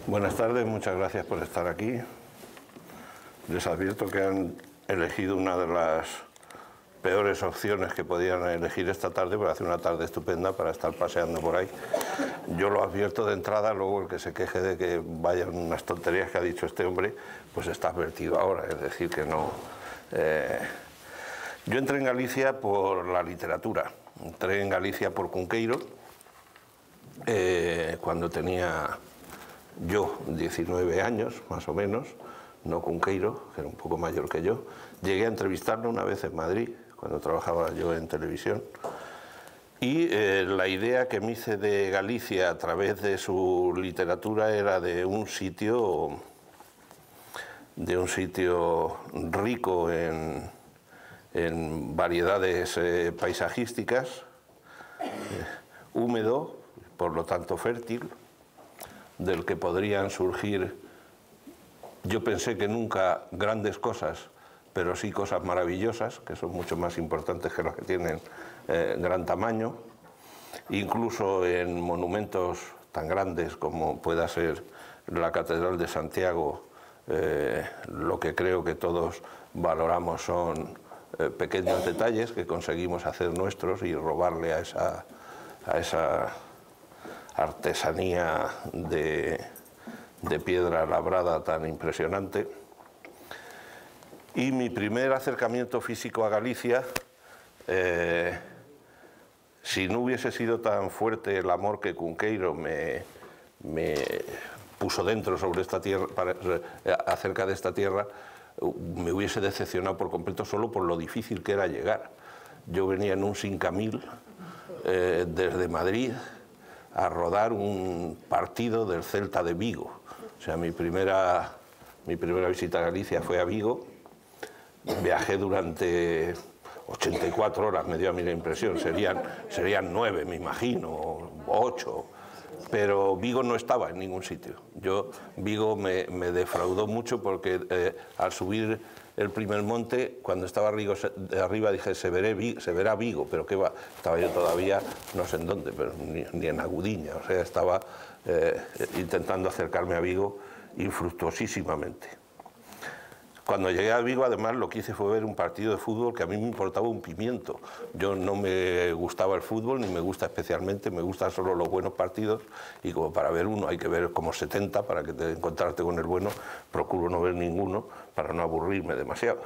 Buenas tardes, muchas gracias por estar aquí. Les advierto que han elegido una de las peores opciones que podían elegir esta tarde, pero hace una tarde estupenda para estar paseando por ahí. Yo lo advierto de entrada, luego el que se queje de que vayan unas tonterías que ha dicho este hombre, pues está advertido ahora, es decir, que no... Yo entré en Galicia por la literatura, entré en Galicia por Cunqueiro, cuando tenía yo 19 años, más o menos, no Cunqueiro, que era un poco mayor que yo. Llegué a entrevistarlo una vez en Madrid, cuando trabajaba yo en televisión, y la idea que me hice de Galicia a través de su literatura era de un sitio rico en variedades paisajísticas, húmedo, por lo tanto fértil, del que podrían surgir, yo pensé que nunca grandes cosas, pero sí cosas maravillosas, que son mucho más importantes que las que tienen gran tamaño, incluso en monumentos tan grandes como pueda ser la Catedral de Santiago. Lo que creo que todos valoramos son pequeños detalles que conseguimos hacer nuestros y robarle a esa artesanía de piedra labrada tan impresionante. Y mi primer acercamiento físico a Galicia, si no hubiese sido tan fuerte el amor que Cunqueiro me puso dentro sobre esta tierra, acerca de esta tierra, me hubiese decepcionado por completo solo por lo difícil que era llegar. Yo venía en un 5000 desde Madrid a rodar un partido del Celta de Vigo. O sea, mi primera visita a Galicia fue a Vigo. Viajé durante 84 horas, me dio a mí la impresión, serían 9, me imagino, o 8, pero Vigo no estaba en ningún sitio. Vigo me defraudó mucho porque al subir el primer monte, cuando estaba arriba dije, se verá Vigo, pero qué va, estaba yo todavía no sé en dónde, pero ni en Agudiña, o sea, estaba intentando acercarme a Vigo infructuosísimamente. Cuando llegué a Vigo, además, lo que hice fue ver un partido de fútbol que a mí me importaba un pimiento. Yo no me gustaba el fútbol, ni me gusta especialmente, me gustan solo los buenos partidos, y como para ver uno hay que ver como 70 para que te encontrarte con el bueno, procuro no ver ninguno para no aburrirme demasiado.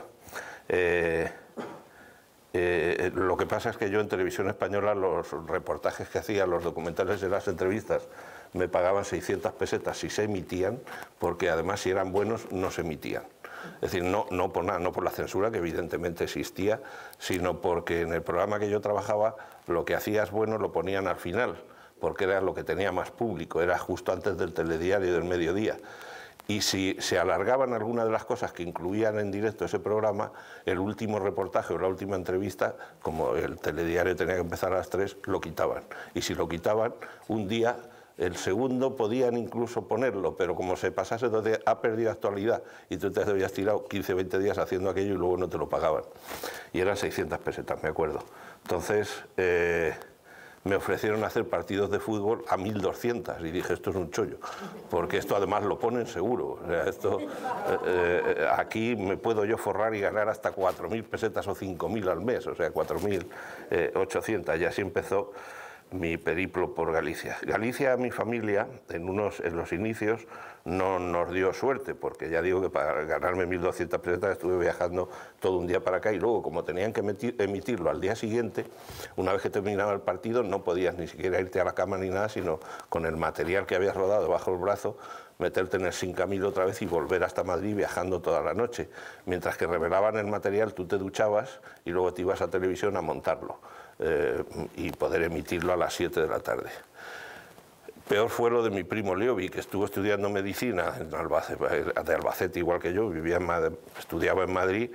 Lo que pasa es que yo en televisión española los reportajes que hacía, los documentales de las entrevistas, me pagaban 600 pesetas si se emitían, porque además si eran buenos no se emitían. Es decir, no por nada, no por la censura que evidentemente existía, sino porque en el programa que yo trabajaba lo que hacías bueno lo ponían al final, porque era lo que tenía más público, era justo antes del telediario del mediodía. Y si se alargaban algunas de las cosas que incluían en directo ese programa, el último reportaje o la última entrevista, como el telediario tenía que empezar a las 3, lo quitaban. Y si lo quitaban, un día, el segundo podían incluso ponerlo, pero como se pasase, entonces ha perdido actualidad y tú te habías tirado 15 o 20 días haciendo aquello y luego no te lo pagaban. Y eran 600 pesetas, me acuerdo. Entonces me ofrecieron hacer partidos de fútbol a 1200 y dije, esto es un chollo, porque esto además lo ponen seguro. O sea, esto, aquí me puedo yo forrar y ganar hasta 4000 pesetas o 5000 al mes, o sea, 4800, y así empezó mi periplo por Galicia. Galicia, mi familia, en los inicios, no nos dio suerte, porque ya digo que para ganarme 1200 pesetas estuve viajando todo un día para acá, y luego, como tenían que emitirlo al día siguiente, una vez que terminaba el partido, no podías ni siquiera irte a la cama ni nada, sino con el material que habías rodado bajo el brazo, meterte en el 5000 otra vez y volver hasta Madrid viajando toda la noche. Mientras que revelaban el material, tú te duchabas y luego te ibas a televisión a montarlo y poder emitirlo a las 7 de la tarde. Peor fue lo de mi primo Leobi, que estuvo estudiando medicina en Albacete, igual que yo, estudiaba en Madrid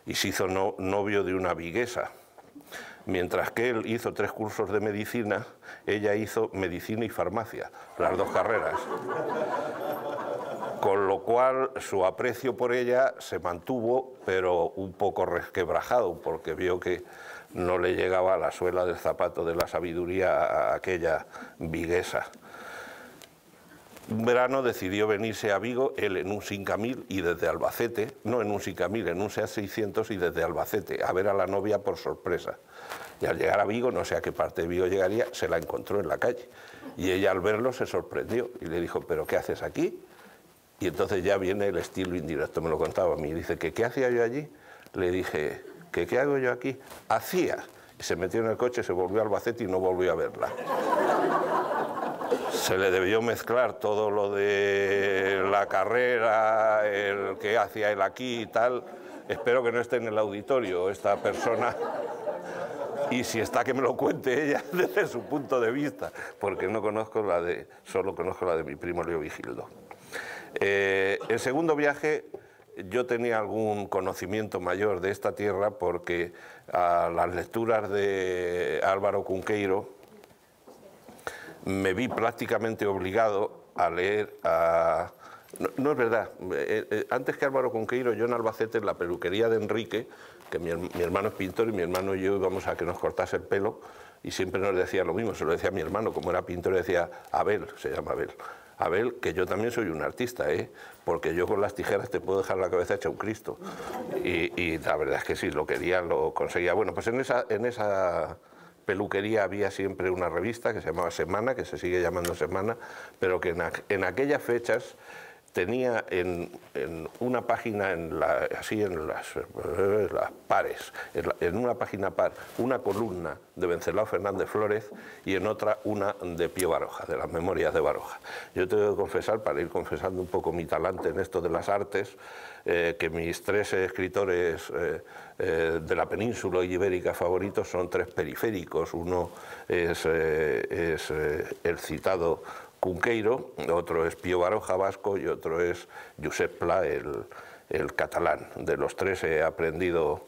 y se hizo novio de una viguesa. Mientras que él hizo 3 cursos de medicina, ella hizo medicina y farmacia, las 2 carreras. Con lo cual su aprecio por ella se mantuvo, pero un poco resquebrajado, porque vio que no le llegaba a la suela del zapato de la sabiduría a aquella viguesa. Un verano decidió venirse a Vigo, él en un 5000 y desde Albacete, no en un 5000, en un SEAT 600 y desde Albacete, a ver a la novia por sorpresa. Y al llegar a Vigo, no sé a qué parte de Vigo llegaría, se la encontró en la calle. Y ella al verlo se sorprendió y le dijo, ¿pero qué haces aquí? Y entonces ya viene el estilo indirecto, me lo contaba a mí. Dice, ¿qué hacía yo allí? Le dije, ¿qué hago yo aquí? Hacía. Y se metió en el coche, se volvió a Albacete y no volvió a verla. Se le debió mezclar todo lo de la carrera, el que hacía él aquí y tal. Espero que no esté en el auditorio esta persona. Y si está, que me lo cuente ella desde su punto de vista, porque no conozco solo conozco la de mi primo Leo Vigildo. El segundo viaje, yo tenía algún conocimiento mayor de esta tierra porque a las lecturas de Álvaro Cunqueiro me vi prácticamente obligado a leer a... No es verdad, antes que Álvaro Cunqueiro, yo en Albacete, en la peluquería de Enrique, que mi hermano es pintor y mi hermano y yo íbamos a que nos cortase el pelo y siempre nos decía lo mismo, se lo decía a mi hermano, como era pintor, decía Abel, se llama Abel. Abel, que yo también soy un artista, porque yo con las tijeras te puedo dejar la cabeza hecha un Cristo. Y la verdad es que sí, lo quería, lo conseguía. Bueno, pues en esa peluquería había siempre una revista que se llamaba Semana, que se sigue llamando Semana, pero que en aquellas fechas tenía en una página, así en las pares, en una página par, una columna de Venceslao Fernández Flórez y en otra una de Pío Baroja, de las memorias de Baroja. Yo tengo que confesar, para ir confesando un poco mi talante en esto de las artes, que mis tres escritores de la península ibérica favoritos son tres periféricos. Uno es el citado Cunqueiro, otro es Pío Baroja vasco y otro es Josep Pla, el catalán. De los tres he aprendido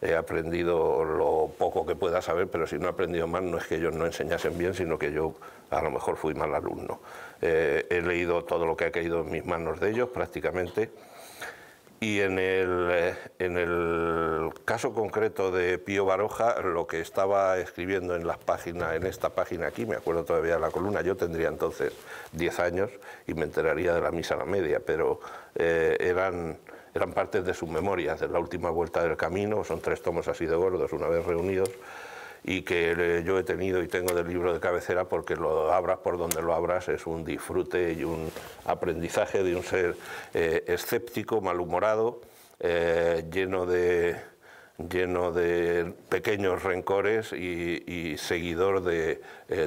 lo poco que pueda saber, pero si no he aprendido más no es que ellos no enseñasen bien, sino que yo a lo mejor fui mal alumno. He leído todo lo que ha caído en mis manos de ellos prácticamente. Y en el caso concreto de Pío Baroja, lo que estaba escribiendo en esta página aquí, me acuerdo todavía de la columna, yo tendría entonces 10 años y me enteraría de la misa a la media, pero eran partes de sus memorias, de la última vuelta del camino, son 3 tomos así de gordos, una vez reunidos, y que yo he tenido y tengo del libro de cabecera porque lo abras por donde lo abras es un disfrute y un aprendizaje de un ser escéptico, malhumorado, lleno de pequeños rencores y seguidor de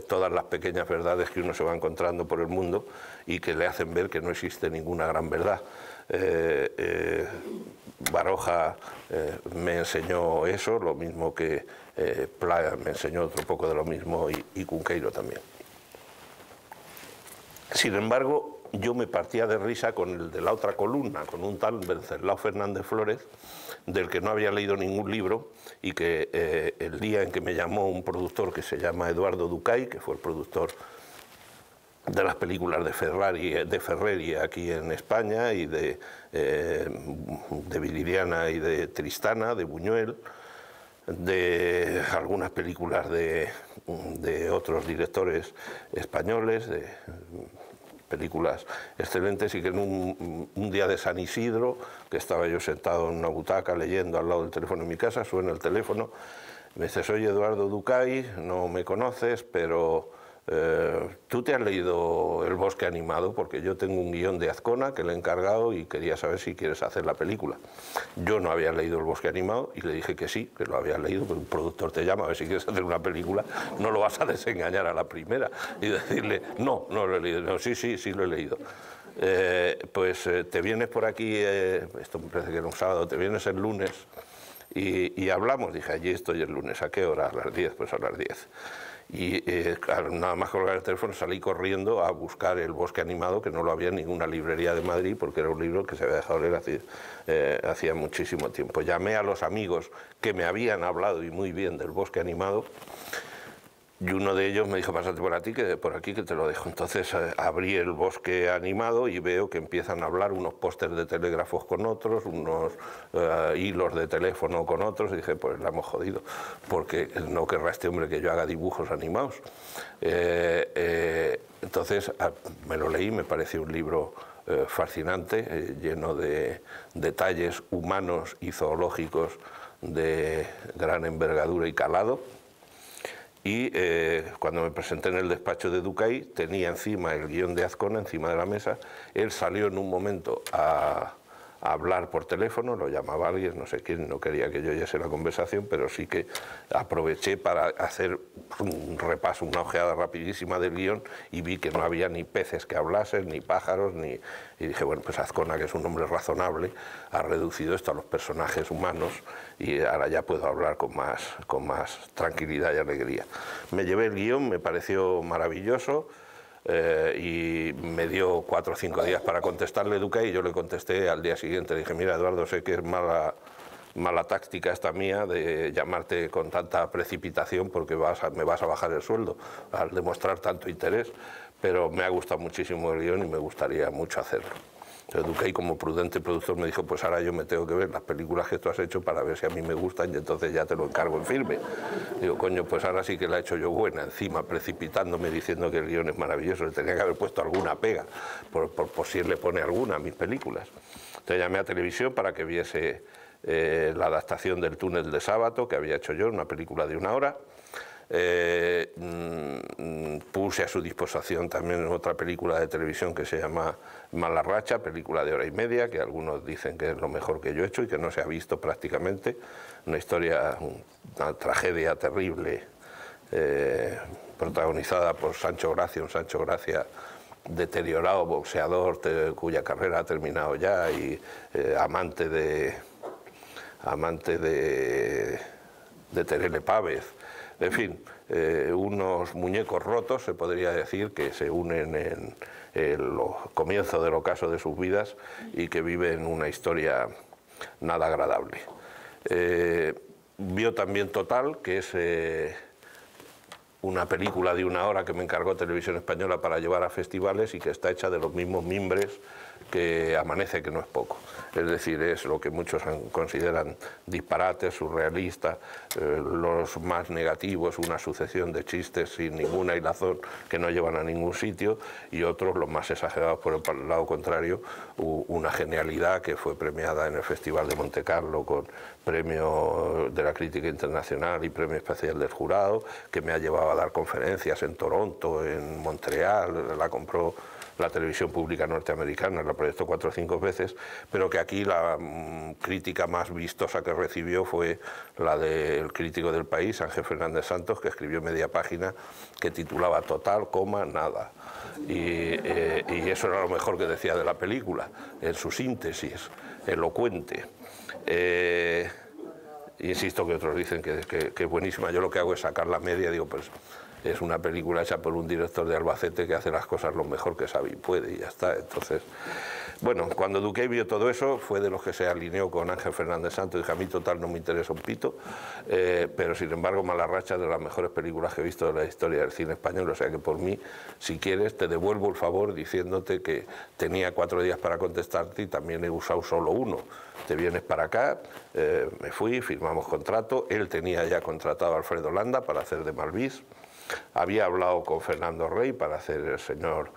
todas las pequeñas verdades que uno se va encontrando por el mundo y que le hacen ver que no existe ninguna gran verdad. Baroja me enseñó eso, lo mismo que Pla me enseñó otro poco de lo mismo y Cunqueiro también. Sin embargo, yo me partía de risa con el de la otra columna, con un tal Venceslao Fernández Flórez, del que no había leído ningún libro y que el día en que me llamó un productor que se llama Eduardo Ducay, que fue el productor de las películas de Ferreri aquí en España y de Viridiana y de Tristana, de Buñuel, de algunas películas de otros directores españoles, de películas excelentes, y que en un día de San Isidro, que estaba yo sentado en una butaca leyendo al lado del teléfono en mi casa, suena el teléfono, me dice, soy Eduardo Ducay, no me conoces, pero ¿tú te has leído El bosque animado? Porque yo tengo un guión de Azcona que le he encargado y quería saber si quieres hacer la película. Yo no había leído El bosque animado y le dije que sí, que lo había leído, porque un productor te llama a ver si quieres hacer una película, no lo vas a desengañar a la primera y decirle, no lo he leído. No, sí lo he leído. Pues te vienes por aquí, esto me parece que era un sábado, te vienes el lunes y hablamos. Dije, allí estoy el lunes, ¿a qué hora? A las 10, pues a las 10. Y nada más colgar el teléfono salí corriendo a buscar El bosque animado, que no lo había en ninguna librería de Madrid porque era un libro que se había dejado leer hacía muchísimo tiempo. Llamé a los amigos que me habían hablado y muy bien del bosque animado. Y uno de ellos me dijo, pásate por aquí que te lo dejo. Entonces abrí el bosque animado y veo que empiezan a hablar unos pósters de telégrafos con otros, unos hilos de teléfono con otros, y dije, pues la hemos jodido, porque no querrá este hombre que yo haga dibujos animados. Entonces me lo leí, me pareció un libro fascinante, lleno de detalles humanos y zoológicos de gran envergadura y calado. Y cuando me presenté en el despacho de Ducay, tenía encima el guión de Azcona, encima de la mesa. Él salió en un momento a hablar por teléfono, lo llamaba alguien, no sé quién, no quería que yo oyese la conversación, pero sí que aproveché para hacer un repaso, una ojeada rapidísima del guión, y vi que no había ni peces que hablasen, ni pájaros, ni... Y dije, bueno, pues Azcona, que es un hombre razonable, ha reducido esto a los personajes humanos, y ahora ya puedo hablar con más tranquilidad y alegría. Me llevé el guión, me pareció maravilloso, y me dio 4 o 5 días para contestarle Ducay, y yo le contesté al día siguiente. Le dije, mira, Eduardo, sé que es mala táctica esta mía de llamarte con tanta precipitación porque me vas a bajar el sueldo al demostrar tanto interés, pero me ha gustado muchísimo el guión y me gustaría mucho hacerlo. Ducay, como prudente productor, me dijo, pues ahora yo me tengo que ver las películas que tú has hecho para ver si a mí me gustan, y entonces ya te lo encargo en firme. Digo, coño, pues ahora sí que la he hecho yo buena, encima precipitándome diciendo que el guión es maravilloso. Le tenía que haber puesto alguna pega, por si él le pone alguna a mis películas. Entonces llamé a Televisión para que viese la adaptación del Túnel de Sábato, que había hecho yo, una película de 1 hora. Puse a su disposición también otra película de televisión que se llama Mala Racha, película de 1 hora y media, que algunos dicen que es lo mejor que yo he hecho y que no se ha visto prácticamente. Una historia, una tragedia terrible, protagonizada por Sancho Gracia, un Sancho Gracia deteriorado, boxeador cuya carrera ha terminado ya, y amante de Terele Pávez. En fin, unos muñecos rotos, se podría decir, que se unen en el comienzo del ocaso de sus vidas y que viven una historia nada agradable. Vio también Total, que es una película de 1 hora que me encargó Televisión Española para llevar a festivales y que está hecha de los mismos mimbres que Amanece, que no es poco. Es decir, es lo que muchos consideran disparates, surrealista, los más negativos, una sucesión de chistes sin ninguna hilazón que no llevan a ningún sitio, y otros, los más exagerados por el lado contrario, una genialidad que fue premiada en el Festival de Montecarlo con premio de la crítica internacional y premio especial del jurado, que me ha llevado a dar conferencias en Toronto, en Montreal, la compró la televisión pública norteamericana, la proyectó 4 o 5 veces, pero que aquí la crítica más vistosa que recibió fue la del crítico del País, Ángel Fernández Santos, que escribió media página que titulaba Total, nada. Y eso era lo mejor que decía de la película, en su síntesis elocuente. Insisto que otros dicen que es buenísima. Yo lo que hago es sacar la media, digo, pues es una película hecha por un director de Albacete que hace las cosas lo mejor que sabe y puede, y ya está. Entonces, bueno, cuando Duque vio todo eso, fue de los que se alineó con Ángel Fernández Santos. Dije, a mí Total no me interesa un pito, pero sin embargo Mala Racha es de las mejores películas que he visto de la historia del cine español, o sea que por mí, si quieres, te devuelvo el favor diciéndote que tenía 4 días para contestarte y también he usado solo 1. Te vienes para acá, me fui, firmamos contrato, él tenía ya contratado a Alfredo Landa para hacer de Malvís. Había hablado con Fernando Rey para hacer el señor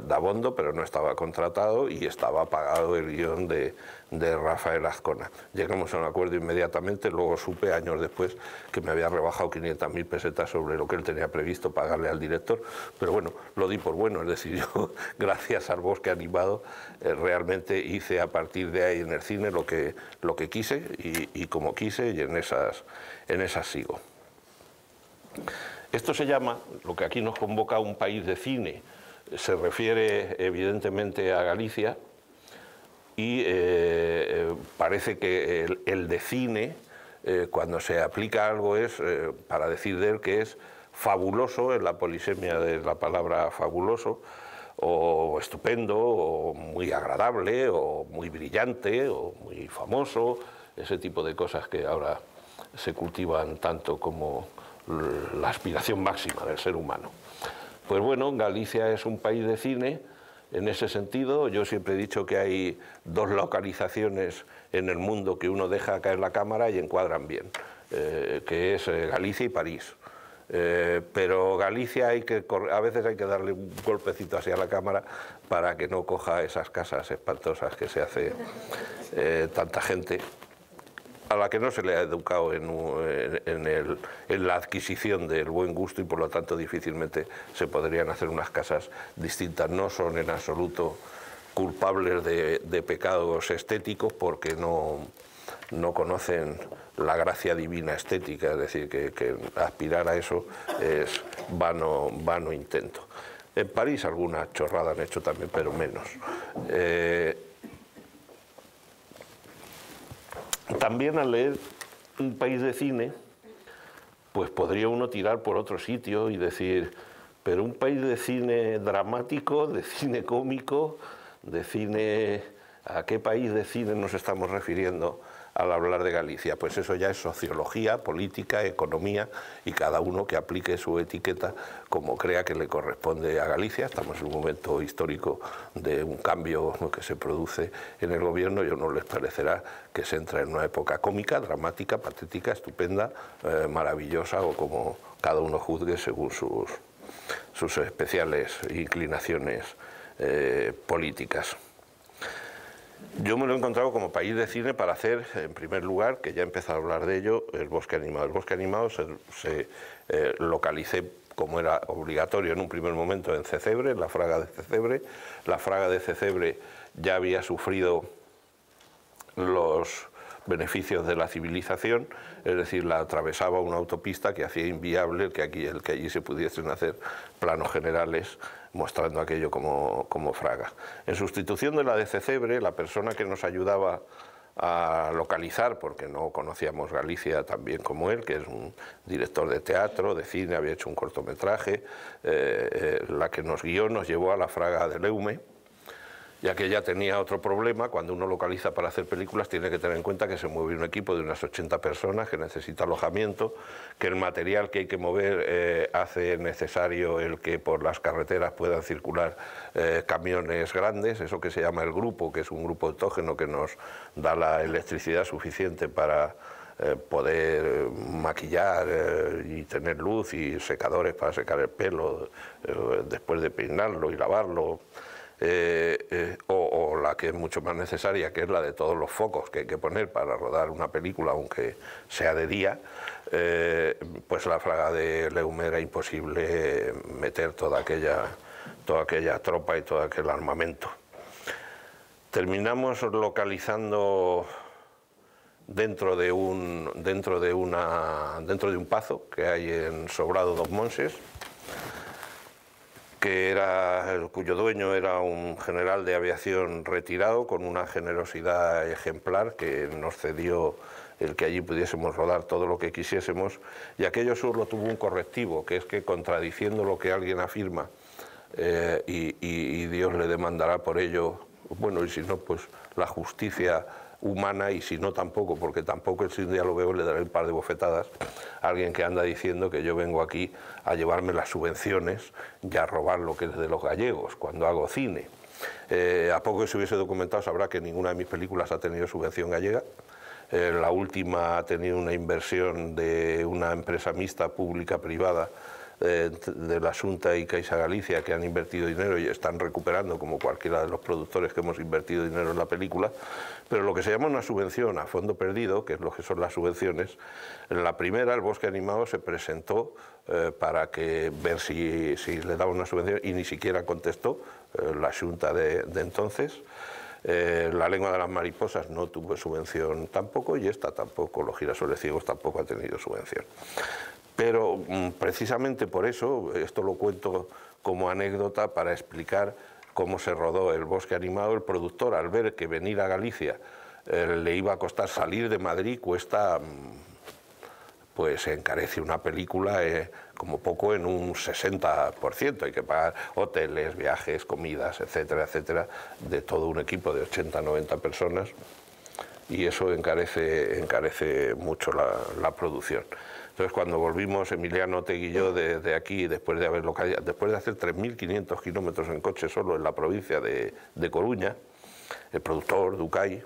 Dabondo, pero no estaba contratado y estaba pagado el guión de Rafael Azcona. Llegamos a un acuerdo inmediatamente, luego supe años después que me había rebajado 500.000 pesetas sobre lo que él tenía previsto pagarle al director, pero bueno, lo di por bueno, es decir, yo gracias al bosque animado realmente hice a partir de ahí en el cine lo que quise y como quise, y en esas sigo. Esto se llama, lo que aquí nos convoca a un país de cine, se refiere evidentemente a Galicia, y parece que el de cine, cuando se aplica algo, es para decir de él que es fabuloso, en la polisemia de la palabra fabuloso, o estupendo, o muy agradable, o muy brillante, o muy famoso, ese tipo de cosas que ahora se cultivan tanto como la aspiración máxima del ser humano. Pues bueno, Galicia es un país de cine. En ese sentido, yo siempre he dicho que hay dos localizaciones en el mundo que uno deja caer la cámara y encuadran bien, que es Galicia y París. Pero Galicia a veces hay que darle un golpecito así a la cámara para que no coja esas casas espantosas que se hace tanta gente, a la que no se le ha educado en la adquisición del buen gusto, y por lo tanto difícilmente se podrían hacer unas casas distintas. No son en absoluto culpables de pecados estéticos, porque no conocen la gracia divina estética, es decir, que aspirar a eso es vano intento. En París alguna chorrada han hecho también, pero menos. También al leer un país de cine, pues podría uno tirar por otro sitio y decir, pero un país de cine dramático, de cine cómico, de cine... ¿A qué país de cine nos estamos refiriendo al hablar de Galicia? Pues eso ya es sociología, política, economía, y cada uno que aplique su etiqueta como crea que le corresponde a Galicia. Estamos en un momento histórico de un cambio que se produce en el gobierno, y a uno les parecerá que se entra en una época cómica, dramática, patética, estupenda, maravillosa, o como cada uno juzgue según sus especiales inclinaciones políticas. Yo me lo he encontrado como país de cine para hacer, en primer lugar, que ya he empezado a hablar de ello, el Bosque Animado. El Bosque Animado se localicé, como era obligatorio en un primer momento, en Cecebre, en la Fraga de Cecebre. La Fraga de Cecebre ya había sufrido los beneficios de la civilización, es decir, la atravesaba una autopista que hacía inviable el que allí se pudiesen hacer planos generales mostrando aquello como Fraga. En sustitución de la de Cecebre, la persona que nos ayudaba a localizar, porque no conocíamos Galicia tan bien como él, que es un director de teatro, de cine, había hecho un cortometraje, la que nos guió nos llevó a la Fraga de Leume, ya que ella tenía otro problema. Cuando uno localiza para hacer películas tiene que tener en cuenta que se mueve un equipo de unas 80 personas, que necesita alojamiento, que el material que hay que mover hace necesario el que por las carreteras puedan circular camiones grandes, eso que se llama el grupo, que es un grupo autógeno que nos da la electricidad suficiente para poder maquillar y tener luz y secadores para secar el pelo después de peinarlo y lavarlo. O la que es mucho más necesaria, que es la de todos los focos que hay que poner para rodar una película, aunque sea de día, pues la Fraga de Leume era imposible meter toda aquella tropa y todo aquel armamento. Terminamos localizando dentro de un pazo que hay en Sobrado dos Monses, cuyo dueño era un general de aviación retirado con una generosidad ejemplar, que nos cedió el que allí pudiésemos rodar todo lo que quisiésemos, y aquello solo tuvo un correctivo, que es que, contradiciendo lo que alguien afirma, y Dios le demandará por ello, bueno, y si no, pues la justicia humana, y si no tampoco, porque tampoco el sin diálogo le daré un par de bofetadas a alguien que anda diciendo que yo vengo aquí a llevarme las subvenciones y a robar lo que es de los gallegos cuando hago cine. A poco que se hubiese documentado sabrá que ninguna de mis películas ha tenido subvención gallega. La última ha tenido una inversión de una empresa mixta pública-privada de la Xunta y Caixa Galicia, que han invertido dinero y están recuperando, como cualquiera de los productores que hemos invertido dinero en la película. Pero lo que se llama una subvención a fondo perdido, que es lo que son las subvenciones, en la primera, el Bosque Animado se presentó para ver si le daba una subvención, y ni siquiera contestó la Xunta de entonces. La Lengua de las Mariposas no tuvo subvención tampoco, y esta tampoco, Los Girasoles Ciegos, tampoco ha tenido subvención. Pero precisamente por eso, esto lo cuento como anécdota para explicar cómo se rodó el Bosque Animado. El productor, al ver que venir a Galicia le iba a costar, salir de Madrid cuesta, pues encarece una película como poco en un 60%, hay que pagar hoteles, viajes, comidas, etcétera, etcétera, de todo un equipo de 80-90 personas, y eso encarece mucho la producción. Entonces, cuando volvimos, Emiliano Otegi y yo, de aquí, después de hacer 3.500 kilómetros en coche solo en la provincia de Coruña, el productor, Ducay,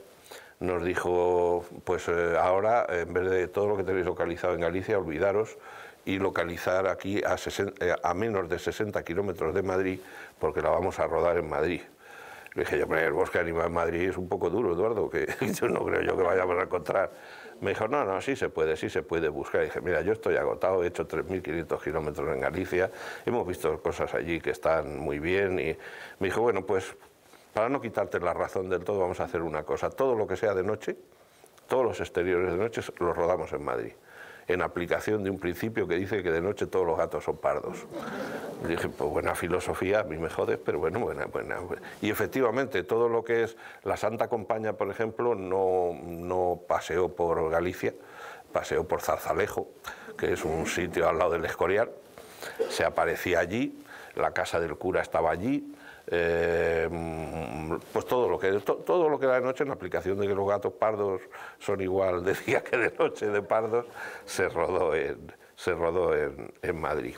nos dijo, pues ahora, en vez de todo lo que tenéis localizado en Galicia, olvidaros y localizar aquí a menos de 60 kilómetros de Madrid, porque la vamos a rodar en Madrid. Le dije yo, el bosque animal en Madrid es un poco duro, Eduardo, que yo no creo yo que vayamos a encontrar. Me dijo, no, sí se puede buscar. Y dije, mira, yo estoy agotado, he hecho 3.500 kilómetros en Galicia, hemos visto cosas allí que están muy bien. Y me dijo, bueno, pues para no quitarte la razón del todo, vamos a hacer una cosa. Todo lo que sea de noche, todos los exteriores de noche, los rodamos en Madrid, en aplicación de un principio que dice que de noche todos los gatos son pardos. Y dije, pues buena filosofía, a mí me jodes, pero bueno, buena. Y efectivamente, todo lo que es la Santa Compaña, por ejemplo, no paseó por Galicia, paseó por Zarzalejo, que es un sitio al lado del Escorial, se aparecía allí, la casa del cura estaba allí, pues todo lo que era de noche, en la aplicación de que los gatos pardos son igual de día que de noche de pardos, se rodó en Madrid,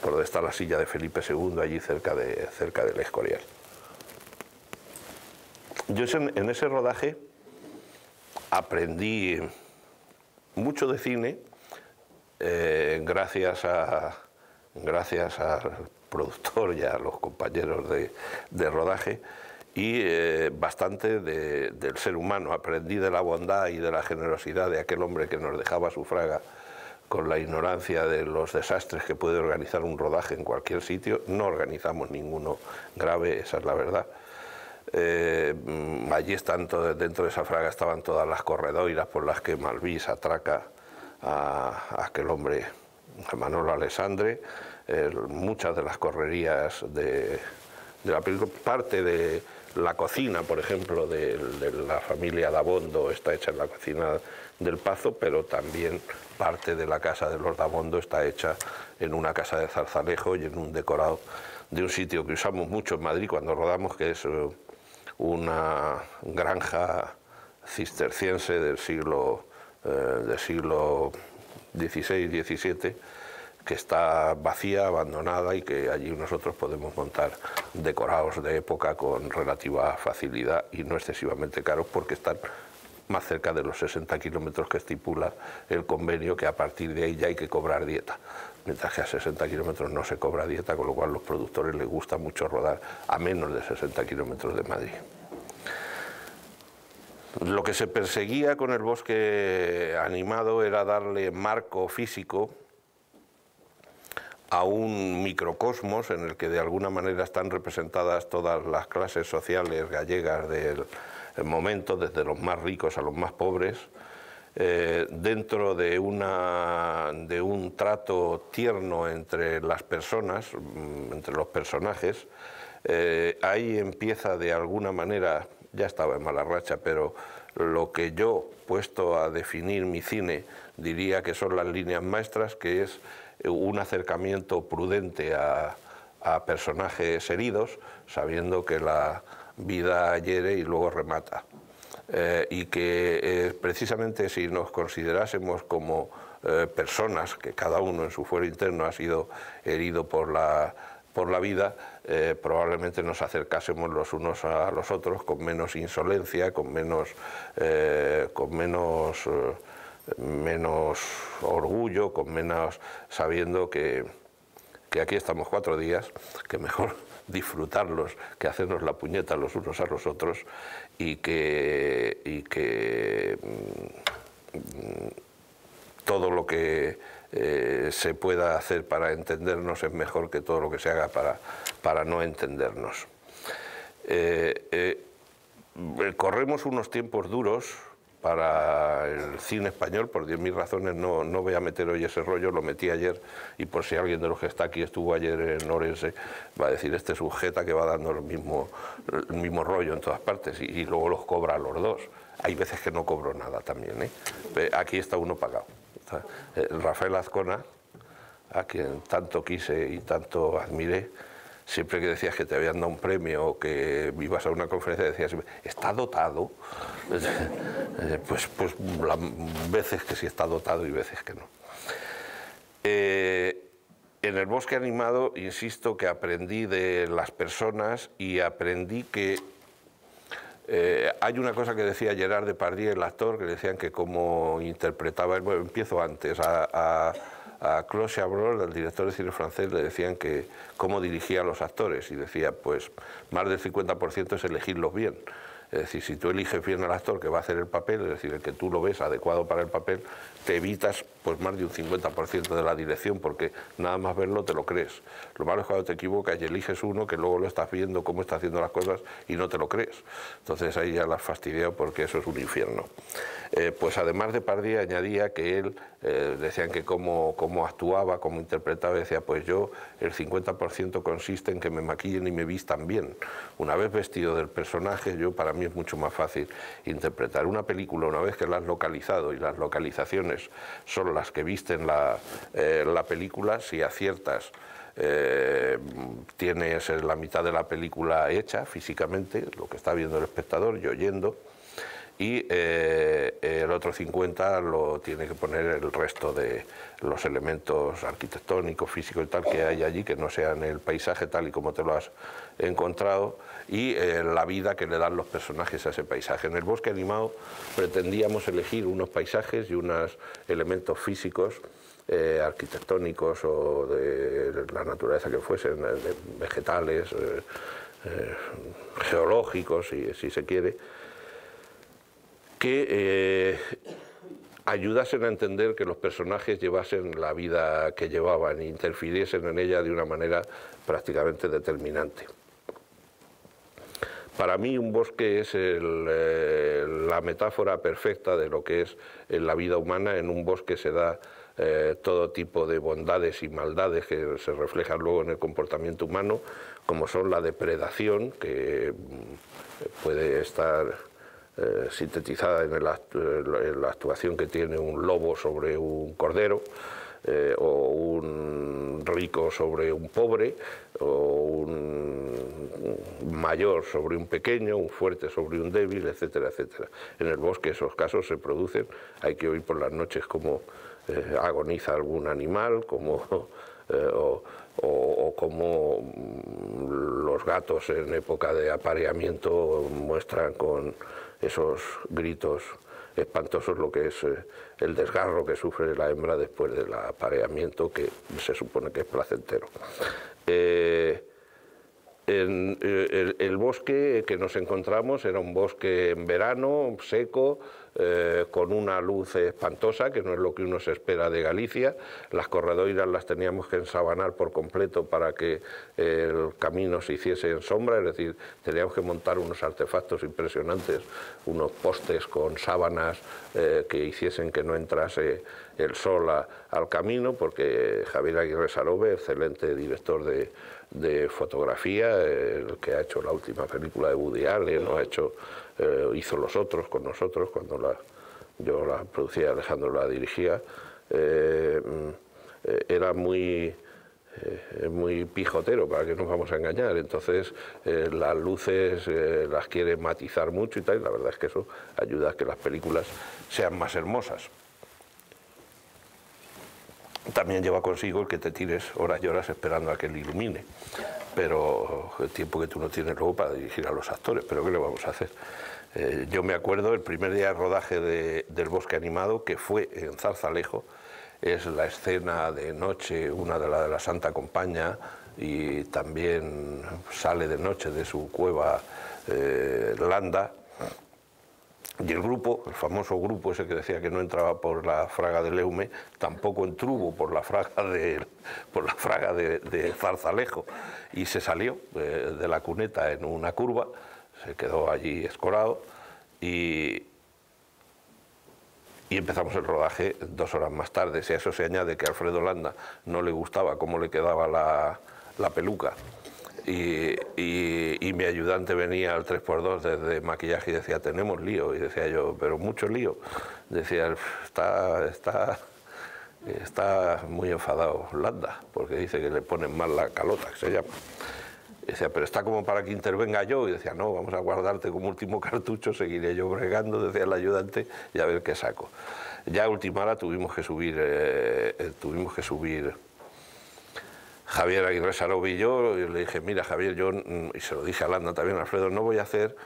por donde está la silla de Felipe II, allí cerca del Escorial. Yo en ese rodaje aprendí mucho de cine, gracias al productor y a los compañeros de rodaje, y bastante del ser humano. Aprendí de la bondad y de la generosidad de aquel hombre que nos dejaba su fraga con la ignorancia de los desastres que puede organizar un rodaje en cualquier sitio. No organizamos ninguno grave, esa es la verdad. Allí dentro de esa fraga estaban todas las corredoiras por las que Malvís atraca a aquel hombre, a Manolo Alessandre, muchas de las correrías de la película, parte de la cocina, por ejemplo, de la familia Dabondo está hecha en la cocina del Pazo, pero también parte de la casa de los Dabondo está hecha en una casa de Zarzalejo y en un decorado de un sitio que usamos mucho en Madrid cuando rodamos, que es una granja cisterciense del siglo XVI-XVII, que está vacía, abandonada, y que allí nosotros podemos montar decorados de época con relativa facilidad y no excesivamente caros, porque están más cerca de los 60 kilómetros que estipula el convenio, que a partir de ahí ya hay que cobrar dieta, mientras que a 60 kilómetros no se cobra dieta, con lo cual a los productores les gusta mucho rodar a menos de 60 kilómetros de Madrid. Lo que se perseguía con el bosque animado era darle marco físico a un microcosmos en el que de alguna manera están representadas todas las clases sociales gallegas del momento, desde los más ricos a los más pobres, dentro de un trato tierno entre las personas, entre los personajes. Ahí empieza de alguna manera, ya estaba en mala racha, pero lo que yo, puesto a definir mi cine, diría que son las líneas maestras, que es un acercamiento prudente a personajes heridos, sabiendo que la vida hiere y luego remata. Y que precisamente si nos considerásemos como personas, que cada uno en su fuero interno ha sido herido por la vida, probablemente nos acercásemos los unos a los otros con menos insolencia, con menos orgullo, con menos, sabiendo que aquí estamos 4 días, que mejor disfrutarlos que hacernos la puñeta los unos a los otros, y que todo lo que se pueda hacer para entendernos es mejor que todo lo que se haga para no entendernos. Corremos unos tiempos duros para el cine español, por 10.000 razones. No voy a meter hoy ese rollo, lo metí ayer, y por si alguien de los que está aquí estuvo ayer en Orense, va a decir, este sujeta que va dando el mismo rollo en todas partes, y luego los cobra a los dos. Hay veces que no cobro nada también, ¿eh? Aquí está uno pagado. Rafael Azcona, a quien tanto quise y tanto admiré, siempre que decías que te habían dado un premio o que ibas a una conferencia, decías, está dotado. Pues las veces que sí está dotado y veces que no. En el bosque animado, insisto, que aprendí de las personas y aprendí que hay una cosa que decía Gerard Depardieu, el actor, que decían que cómo interpretaba, bueno, empiezo antes, a Claude Chabrol, el director de cine francés, le decían que cómo dirigía a los actores, y decía, pues más del 50% es elegirlos bien. Es decir, si tú eliges bien al actor que va a hacer el papel, es decir, el que tú lo ves adecuado para el papel, te evitas pues más de un 50% de la dirección, porque nada más verlo te lo crees. Lo malo es cuando te equivocas y eliges uno que luego lo estás viendo cómo está haciendo las cosas y no te lo crees. Entonces ahí ya las fastidiado, porque eso es un infierno. Pues además de Depardieu añadía que él, decían que cómo actuaba, cómo interpretaba, decía, pues yo el 50% consiste en que me maquillen y me vistan bien. Una vez vestido del personaje, para mí es mucho más fácil interpretar una película una vez que la has localizado, y las localizaciones son las que visten la película. Si aciertas, tienes la mitad de la película hecha físicamente, lo que está viendo el espectador y oyendo, y el otro 50 lo tiene que poner el resto de los elementos arquitectónicos, físicos y tal que hay allí, que no sean el paisaje tal y como te lo has encontrado, y la vida que le dan los personajes a ese paisaje. En el bosque animado pretendíamos elegir unos paisajes y unos elementos físicos, arquitectónicos o de la naturaleza que fuesen, vegetales, geológicos, si se quiere, que ayudasen a entender que los personajes llevasen la vida que llevaban e interfiriesen en ella de una manera prácticamente determinante. Para mí un bosque es la metáfora perfecta de lo que es la vida humana. En un bosque se da todo tipo de bondades y maldades que se reflejan luego en el comportamiento humano, como son la depredación, que puede estar sintetizada en la actuación que tiene un lobo sobre un cordero, o un rico sobre un pobre, o un mayor sobre un pequeño, un fuerte sobre un débil, etcétera, etcétera. En el bosque esos casos se producen. Hay que oír por las noches cómo agoniza algún animal, o como los gatos en época de apareamiento muestran con esos gritos espantosos lo que es el desgarro que sufre la hembra después del apareamiento, que se supone que es placentero. El bosque que nos encontramos era un bosque en verano, seco, con una luz espantosa, que no es lo que uno se espera de Galicia. Las corredoiras las teníamos que ensabanar por completo para que el camino se hiciese en sombra, es decir, teníamos que montar unos artefactos impresionantes, unos postes con sábanas que hiciesen que no entrase el sol al camino, porque Javier Aguirre Sarobe, excelente director de fotografía, el que ha hecho la última película de Woody Allen, hizo Los Otros con nosotros cuando yo la producía, Alejandro la dirigía, era muy pijotero, para que no nos vamos a engañar. Entonces las luces las quiere matizar mucho y tal, y la verdad es que eso ayuda a que las películas sean más hermosas. También lleva consigo el que te tires horas y horas esperando a que él ilumine, pero el tiempo que tú no tienes luego para dirigir a los actores, pero ¿qué le vamos a hacer? Yo me acuerdo el primer día de rodaje del bosque animado, que fue en Zarzalejo. Es la escena de noche, una de la Santa Compaña, y también sale de noche de su cueva Landa. Y el grupo, el famoso grupo ese que decía que no entraba por la fraga de Leume, tampoco entró por la fraga de Zarzalejo, y se salió de la cuneta en una curva, se quedó allí escorado, y empezamos el rodaje 2 horas más tarde. Si a eso se añade que a Alfredo Landa no le gustaba cómo le quedaba la peluca, y mi ayudante venía al 3x2 desde maquillaje y decía, tenemos lío, y decía yo, pero mucho lío. Decía, está muy enfadado Landa, porque dice que le ponen mal la calota, que se llama. Y decía, pero está como para que intervenga yo. Y decía, no, vamos a guardarte como último cartucho, seguiré yo bregando, decía el ayudante, y a ver qué saco. Ya a última hora tuvimos que subir Javier Aguirre Sarov y yo, y le dije, mira Javier, yo, y se lo dije a Landa también, Alfredo, no voy a hacer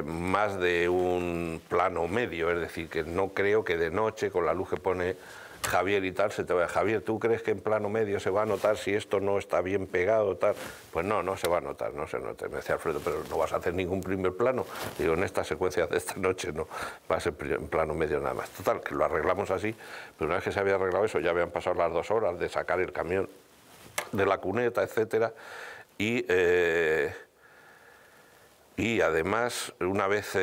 más de un plano medio, es decir, que no creo que de noche, con la luz que pone Javier y tal, se te vaya. Javier, ¿tú crees que en plano medio se va a notar si esto no está bien pegado tal? Pues no, no se va a notar, no se nota. Me decía Alfredo, pero no vas a hacer ningún primer plano. Digo, en esta secuencia de esta noche no, va a ser en plano medio nada más. Total, que lo arreglamos así, pero una vez que se había arreglado eso, ya habían pasado las 2 horas de sacar el camión de la cuneta, etcétera, y además, una vez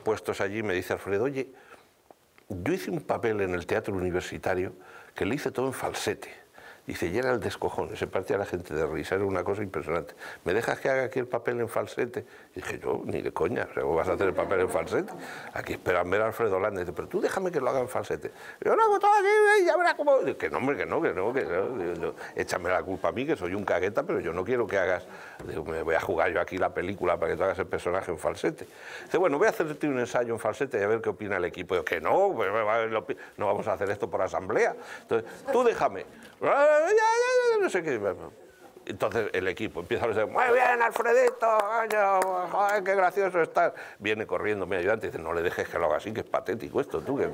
puestos allí, me dice Alfredo, oye, yo hice un papel en el teatro universitario que lo hice todo en falsete. Dice, y era el descojón, se partía la gente de risa, era una cosa impresionante. ¿Me dejas que haga aquí el papel en falsete? Y dije, yo, ni de coña, o sea, ¿cómo vas a hacer el papel en falsete? Aquí esperan ver a Alfredo Landa. Dice, pero tú déjame que lo haga en falsete. Y yo, no, hago todo aquí, ya verás cómo... Que no, hombre, que no. Digo, échame la culpa a mí, que soy un cagueta, pero yo no quiero que hagas... Digo, me voy a jugar yo aquí la película para que tú hagas el personaje en falsete. Dice, bueno, voy a hacerte un ensayo en falsete y a ver qué opina el equipo. Yo, que no, pues, no vamos a hacer esto por asamblea. Entonces, tú déjame... No sé qué. Entonces el equipo empieza a decir, muy bien, Alfredito, joder, qué gracioso estás. Viene corriendo mi ayudante y dice, no le dejes que lo haga así, que es patético esto, tú, que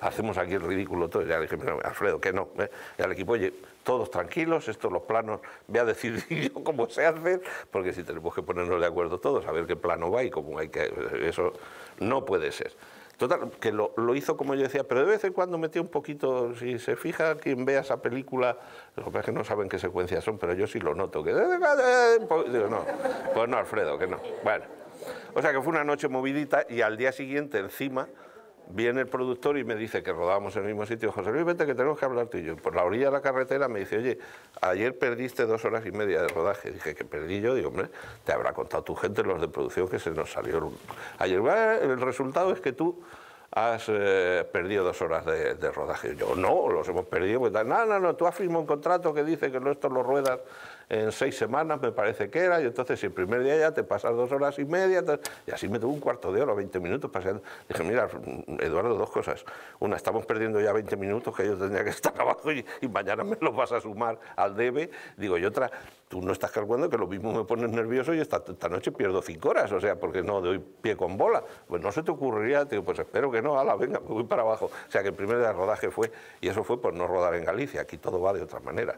hacemos aquí el ridículo todo. Y ya le dije, Alfredo, que no. Y al equipo, oye, todos tranquilos, estos los planos, voy a decidir yo cómo se hace, porque si tenemos que ponernos de acuerdo todos, a ver qué plano va y cómo hay que... Eso no puede ser. Total, que lo hizo como yo decía, pero de vez en cuando metía un poquito, si se fija quien vea esa película, lo que pasa es que no saben qué secuencias son, pero yo sí lo noto, que... Digo, no, pues no, Alfredo, que no. Bueno, o sea que fue una noche movidita y al día siguiente encima viene el productor y me dice que rodábamos en el mismo sitio, José Luis, vente que tenemos que hablar tú y yo. Por la orilla de la carretera me dice, oye, ayer perdiste 2 horas y media de rodaje. Dije, ¿qué perdí yo? Digo, hombre, te habrá contado tu gente, los de producción, que se nos salió ayer. El resultado es que tú has perdido 2 horas de rodaje. Yo, no, los hemos perdido. Pues, no, tú has firmado un contrato que dice que esto lo ruedas en 6 semanas, me parece que era, y entonces si el primer día ya te pasas 2 horas y media, y así me tuvo un cuarto de hora, 20 minutos paseando. Dije, mira, Eduardo, 2 cosas. Una, estamos perdiendo ya 20 minutos, que yo tendría que estar abajo y mañana me los vas a sumar al debe. Digo, y otra, tú no estás calculando que lo mismo me pones nervioso y esta noche pierdo 5 horas, o sea, porque no doy pie con bola. Pues no se te ocurriría, digo, pues espero que no, ala, venga, me voy para abajo. O sea, que el primer día de rodaje fue, y eso fue por no rodar en Galicia, aquí todo va de otra manera.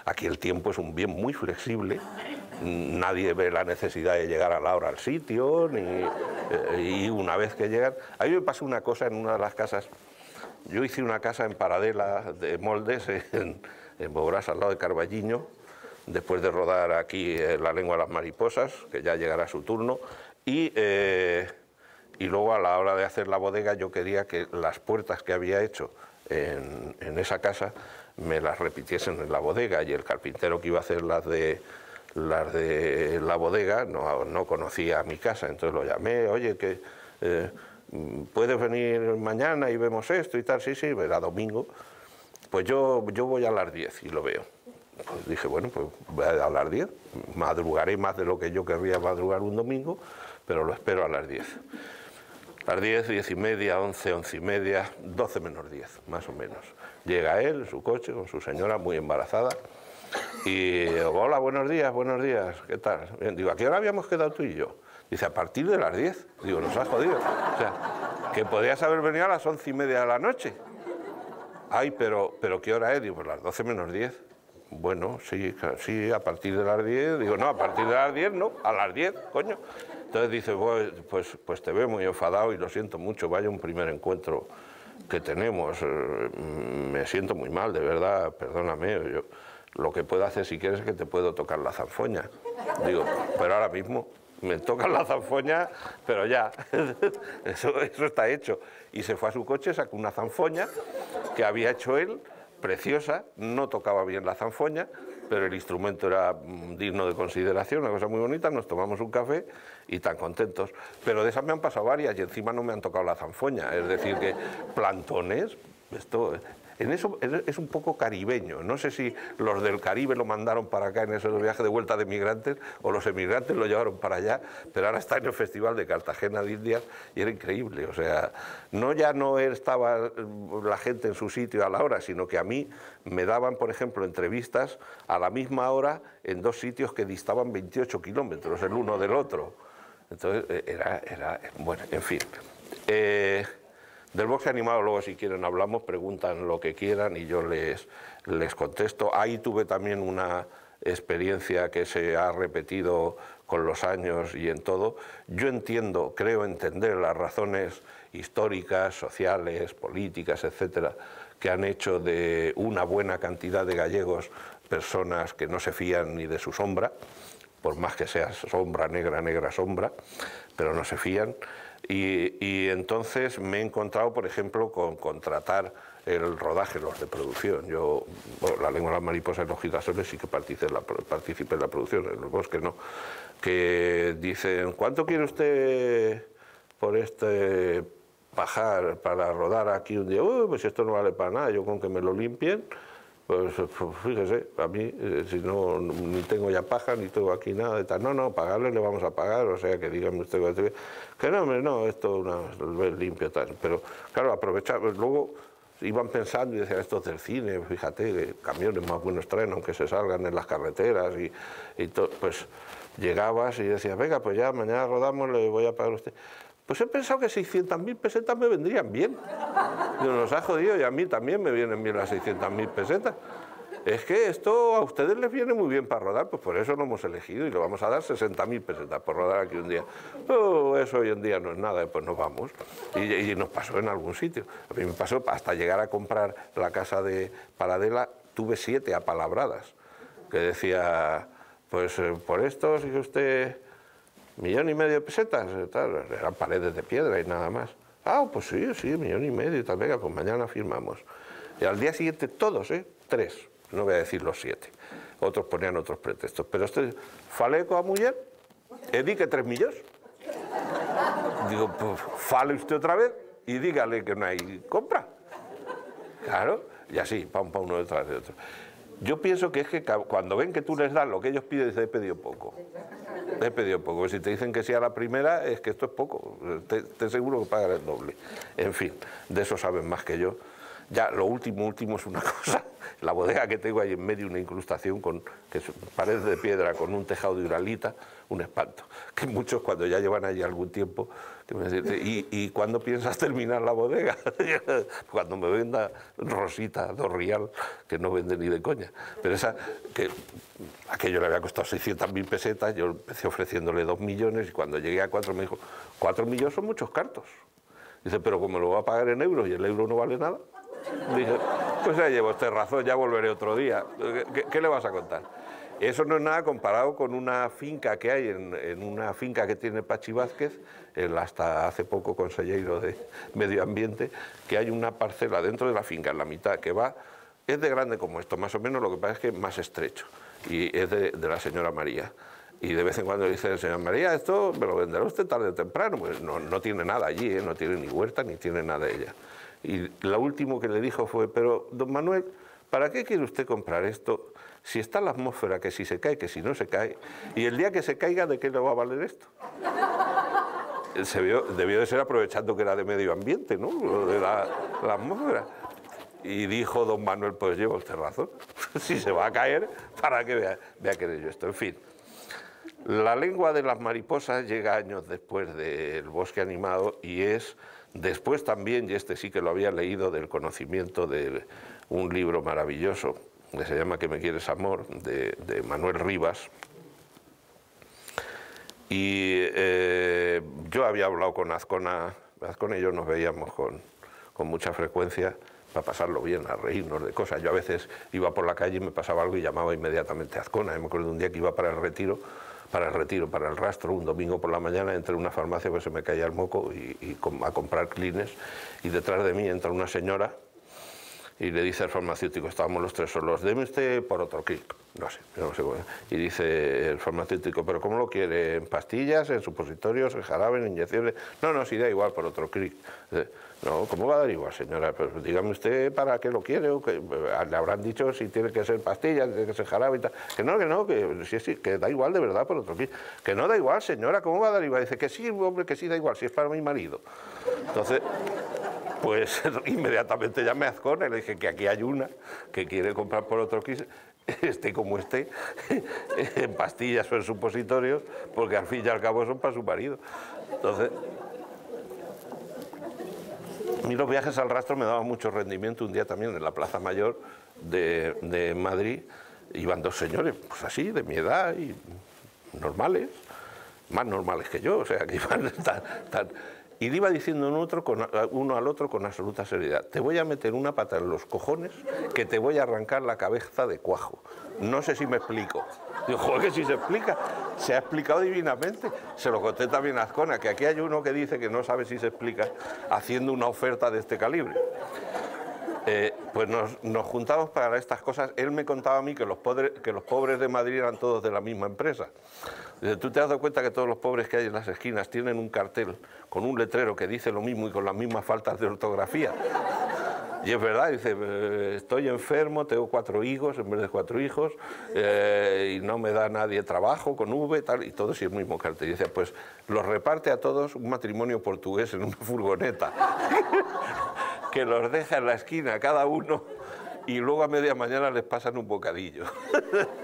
Aquí el tiempo es un bien muy flexible, nadie ve la necesidad de llegar a la hora al sitio, y una vez que llegan... A mí me pasó una cosa en una de las casas, yo hice una casa en Paradela de moldes, en Boborás, al lado de Carballiño, después de rodar aquí La lengua de las mariposas, que ya llegará su turno, y luego a la hora de hacer la bodega yo quería que las puertas que había hecho en esa casa me las repitiesen en la bodega, y el carpintero que iba a hacer las de la bodega no conocía mi casa, entonces lo llamé, oye, que puedes venir mañana y vemos esto y tal. Sí, era domingo, pues yo voy a las 10 y lo veo. Pues dije, bueno, pues voy a las 10, madrugaré más de lo que yo querría madrugar un domingo, pero lo espero a las 10. A las 10, 10 y media, 11, 11 y media, 12 menos 10, más o menos. Llega él en su coche con su señora muy embarazada y hola, buenos días, ¿qué tal? Bien, digo, ¿a qué hora habíamos quedado tú y yo? Dice, a partir de las 10. Digo, nos has jodido. O sea, que podías haber venido a las 11 y media de la noche. Ay, pero ¿qué hora es? Digo, pues las 12 menos 10. Bueno, sí, a partir de las 10. Digo, no, a partir de las 10 no, a las 10, coño. Entonces dice, pues te veo muy enfadado y lo siento mucho, vaya un primer encuentro que tenemos, me siento muy mal, de verdad, perdóname, yo lo que puedo hacer si quieres es que te puedo tocar la zanfoña. Digo, pero ahora mismo me tocan la zanfoña, pero ya, eso está hecho. Y se fue a su coche, sacó una zanfoña que había hecho él, preciosa, no tocaba bien la zanfoña, pero el instrumento era digno de consideración, una cosa muy bonita, nos tomamos un café y tan contentos. Pero de esas me han pasado varias y encima no me han tocado la zanfoña, es decir, que plantones, esto en eso es un poco caribeño. No sé si los del Caribe lo mandaron para acá en ese viaje de vuelta de migrantes o los emigrantes lo llevaron para allá, pero ahora está en el Festival de Cartagena de Indias y era increíble. O sea, ya no estaba la gente en su sitio a la hora, sino que a mí me daban, por ejemplo, entrevistas a la misma hora en dos sitios que distaban 28 kilómetros el uno del otro. Entonces, bueno, en fin. Del boxe animado luego, si quieren, hablamos, preguntan lo que quieran y yo les contesto. Ahí tuve también una experiencia que se ha repetido con los años y en todo. Yo entiendo, creo entender las razones históricas, sociales, políticas, etcétera, que han hecho de una buena cantidad de gallegos personas que no se fían ni de su sombra, por más que sea sombra negra, negra sombra, pero no se fían. Y entonces me he encontrado, por ejemplo, con contratar el rodaje, los de producción. Yo, bueno, La lengua de las mariposas y los girasoles sí que participé en la producción, en el bosque no. Que dicen, ¿cuánto quiere usted por este pajar para rodar aquí un día? Pues esto no vale para nada, yo con que me lo limpien. Pues fíjese, a mí, si no, ni tengo ya paja, ni tengo aquí nada de tal. No, pagarle le vamos a pagar, o sea, que dígame usted que no, hombre, no, esto es limpio, tal. Pero, claro, aprovechar, pues, luego iban pensando y decían, esto es del cine, fíjate, que camiones más buenos traen, aunque se salgan en las carreteras y todo. Pues llegabas y decías, venga, pues ya, mañana rodamos, le voy a pagar a usted. Pues he pensado que 600.000 pesetas me vendrían bien. Nos ha jodido y a mí también me vienen bien las 600.000 pesetas. Es que esto a ustedes les viene muy bien para rodar, pues por eso lo hemos elegido y le vamos a dar 60.000 pesetas por rodar aquí un día. Eso hoy en día no es nada, pues nos vamos. Y nos pasó en algún sitio. A mí me pasó hasta llegar a comprar la casa de Paradela, tuve 7 apalabradas, que decía, pues por esto, si usted... 1,5 millones de pesetas, tal, eran paredes de piedra y nada más. Pues sí, 1,5 millones y tal, venga, pues mañana firmamos. Y al día siguiente todos, 3, no voy a decir los 7. Otros ponían otros pretextos. Pero falé con la mujer, di que 3 millones. Digo, pues fale usted otra vez y dígale que no hay compra. Claro, y así, pa uno detrás de otro. Yo pienso que es que cuando ven que tú les das lo que ellos piden, dicen, he pedido poco. He pedido poco. Si te dicen que sí a la primera, es que esto es poco. Te seguro que pagan el doble. En fin, de eso saben más que yo. Ya, lo último es una cosa. La bodega que tengo ahí en medio, una incrustación que es paredes de piedra con un tejado de uralita, un espanto. Que muchos cuando ya llevan allí algún tiempo, que me dicen, ¿y cuándo piensas terminar la bodega? Cuando me venda Rosita, 2 real, que no vende ni de coña. Pero aquello le había costado 600.000 pesetas, yo empecé ofreciéndole 2 millones y cuando llegué a 4 me dijo, 4 millones son muchos cartos. Dice, pero como lo va a pagar en euros y el euro no vale nada. Dije, pues ya llevo usted razón, ya volveré otro día. ¿Qué le vas a contar? Eso no es nada comparado con una finca que hay, en una finca que tiene Pachi Vázquez, el hasta hace poco consejero de Medio Ambiente, que hay una parcela dentro de la finca, en la mitad, que es de grande como esto, más o menos, lo que pasa es que es más estrecho, y es de la señora María. Y de vez en cuando dice, señora María, esto me lo venderá usted tarde o temprano. Pues no tiene nada allí, no tiene ni huerta, ni tiene nada ella. Y lo último que le dijo fue, pero don Manuel, ¿para qué quiere usted comprar esto? Si está en la atmósfera, que si se cae, que si no se cae, y el día que se caiga, ¿de qué le va a valer esto? Debió de ser aprovechando que era de medio ambiente, ¿no? Lo de la atmósfera. Y dijo don Manuel, pues lleva usted razón. Si se va a caer, para que vea que de yo esto. En fin. La lengua de las mariposas llega años después del bosque animado y es después también, y este sí que lo había leído, del conocimiento de un libro maravilloso que se llama ¿Qué me quieres, amor?, de Manuel Rivas. Y yo había hablado con Azcona y yo nos veíamos con mucha frecuencia para pasarlo bien, a reírnos de cosas. Yo a veces iba por la calle y me pasaba algo y llamaba inmediatamente a Azcona. Me acuerdo de un día que iba para el rastro, un domingo por la mañana, entré en una farmacia, pues se me caía el moco a comprar Kleenex, y detrás de mí entra una señora Y le dice el farmacéutico, estábamos los tres solos, deme usted por otro clic. No sé, no sé. Y dice el farmacéutico, ¿pero cómo lo quiere? ¿En pastillas, en supositorios, en jarabe, en inyecciones? No, no, sí da igual por otro clic. No, ¿cómo va a dar igual, señora? Pues dígame usted para qué lo quiere, o que le habrán dicho si tiene que ser pastillas, tiene que ser jarabe y tal. Que no, que sí, que da igual de verdad por otro clic. Que no da igual, señora, ¿cómo va a dar igual? Dice que sí, hombre, que sí da igual, si es para mi marido. Entonces, pues inmediatamente llamé a Azcona y le dije que aquí hay una que quiere comprar por otro clic, esté como esté, en pastillas o en supositorios, porque al fin y al cabo son para su marido. Entonces, a mí los viajes al rastro me daban mucho rendimiento. Un día también en la Plaza Mayor de Madrid iban dos señores, pues así, de mi edad, y normales, más normales que yo, o sea, que iban tan... Y le iba diciendo uno al otro con absoluta seriedad, te voy a meter una pata en los cojones que te voy a arrancar la cabeza de cuajo. No sé si me explico. Digo, joder, que si se explica, se ha explicado divinamente. Se lo conté también a Azcona, que aquí hay uno que dice que no sabe si se explica haciendo una oferta de este calibre. Pues nos juntamos para estas cosas. Él me contaba a mí que los pobres de Madrid eran todos de la misma empresa. Dice, ¿tú te has dado cuenta que todos los pobres que hay en las esquinas tienen un cartel con un letrero que dice lo mismo y con las mismas faltas de ortografía? Y es verdad, dice, estoy enfermo, tengo 4 hijos en vez de 4 hijos, y no me da nadie trabajo con V, tal, y todo es el mismo cartel. Y dice, pues los reparte a todos un matrimonio portugués en una furgoneta, que los deja en la esquina cada uno, y luego a media mañana les pasan un bocadillo,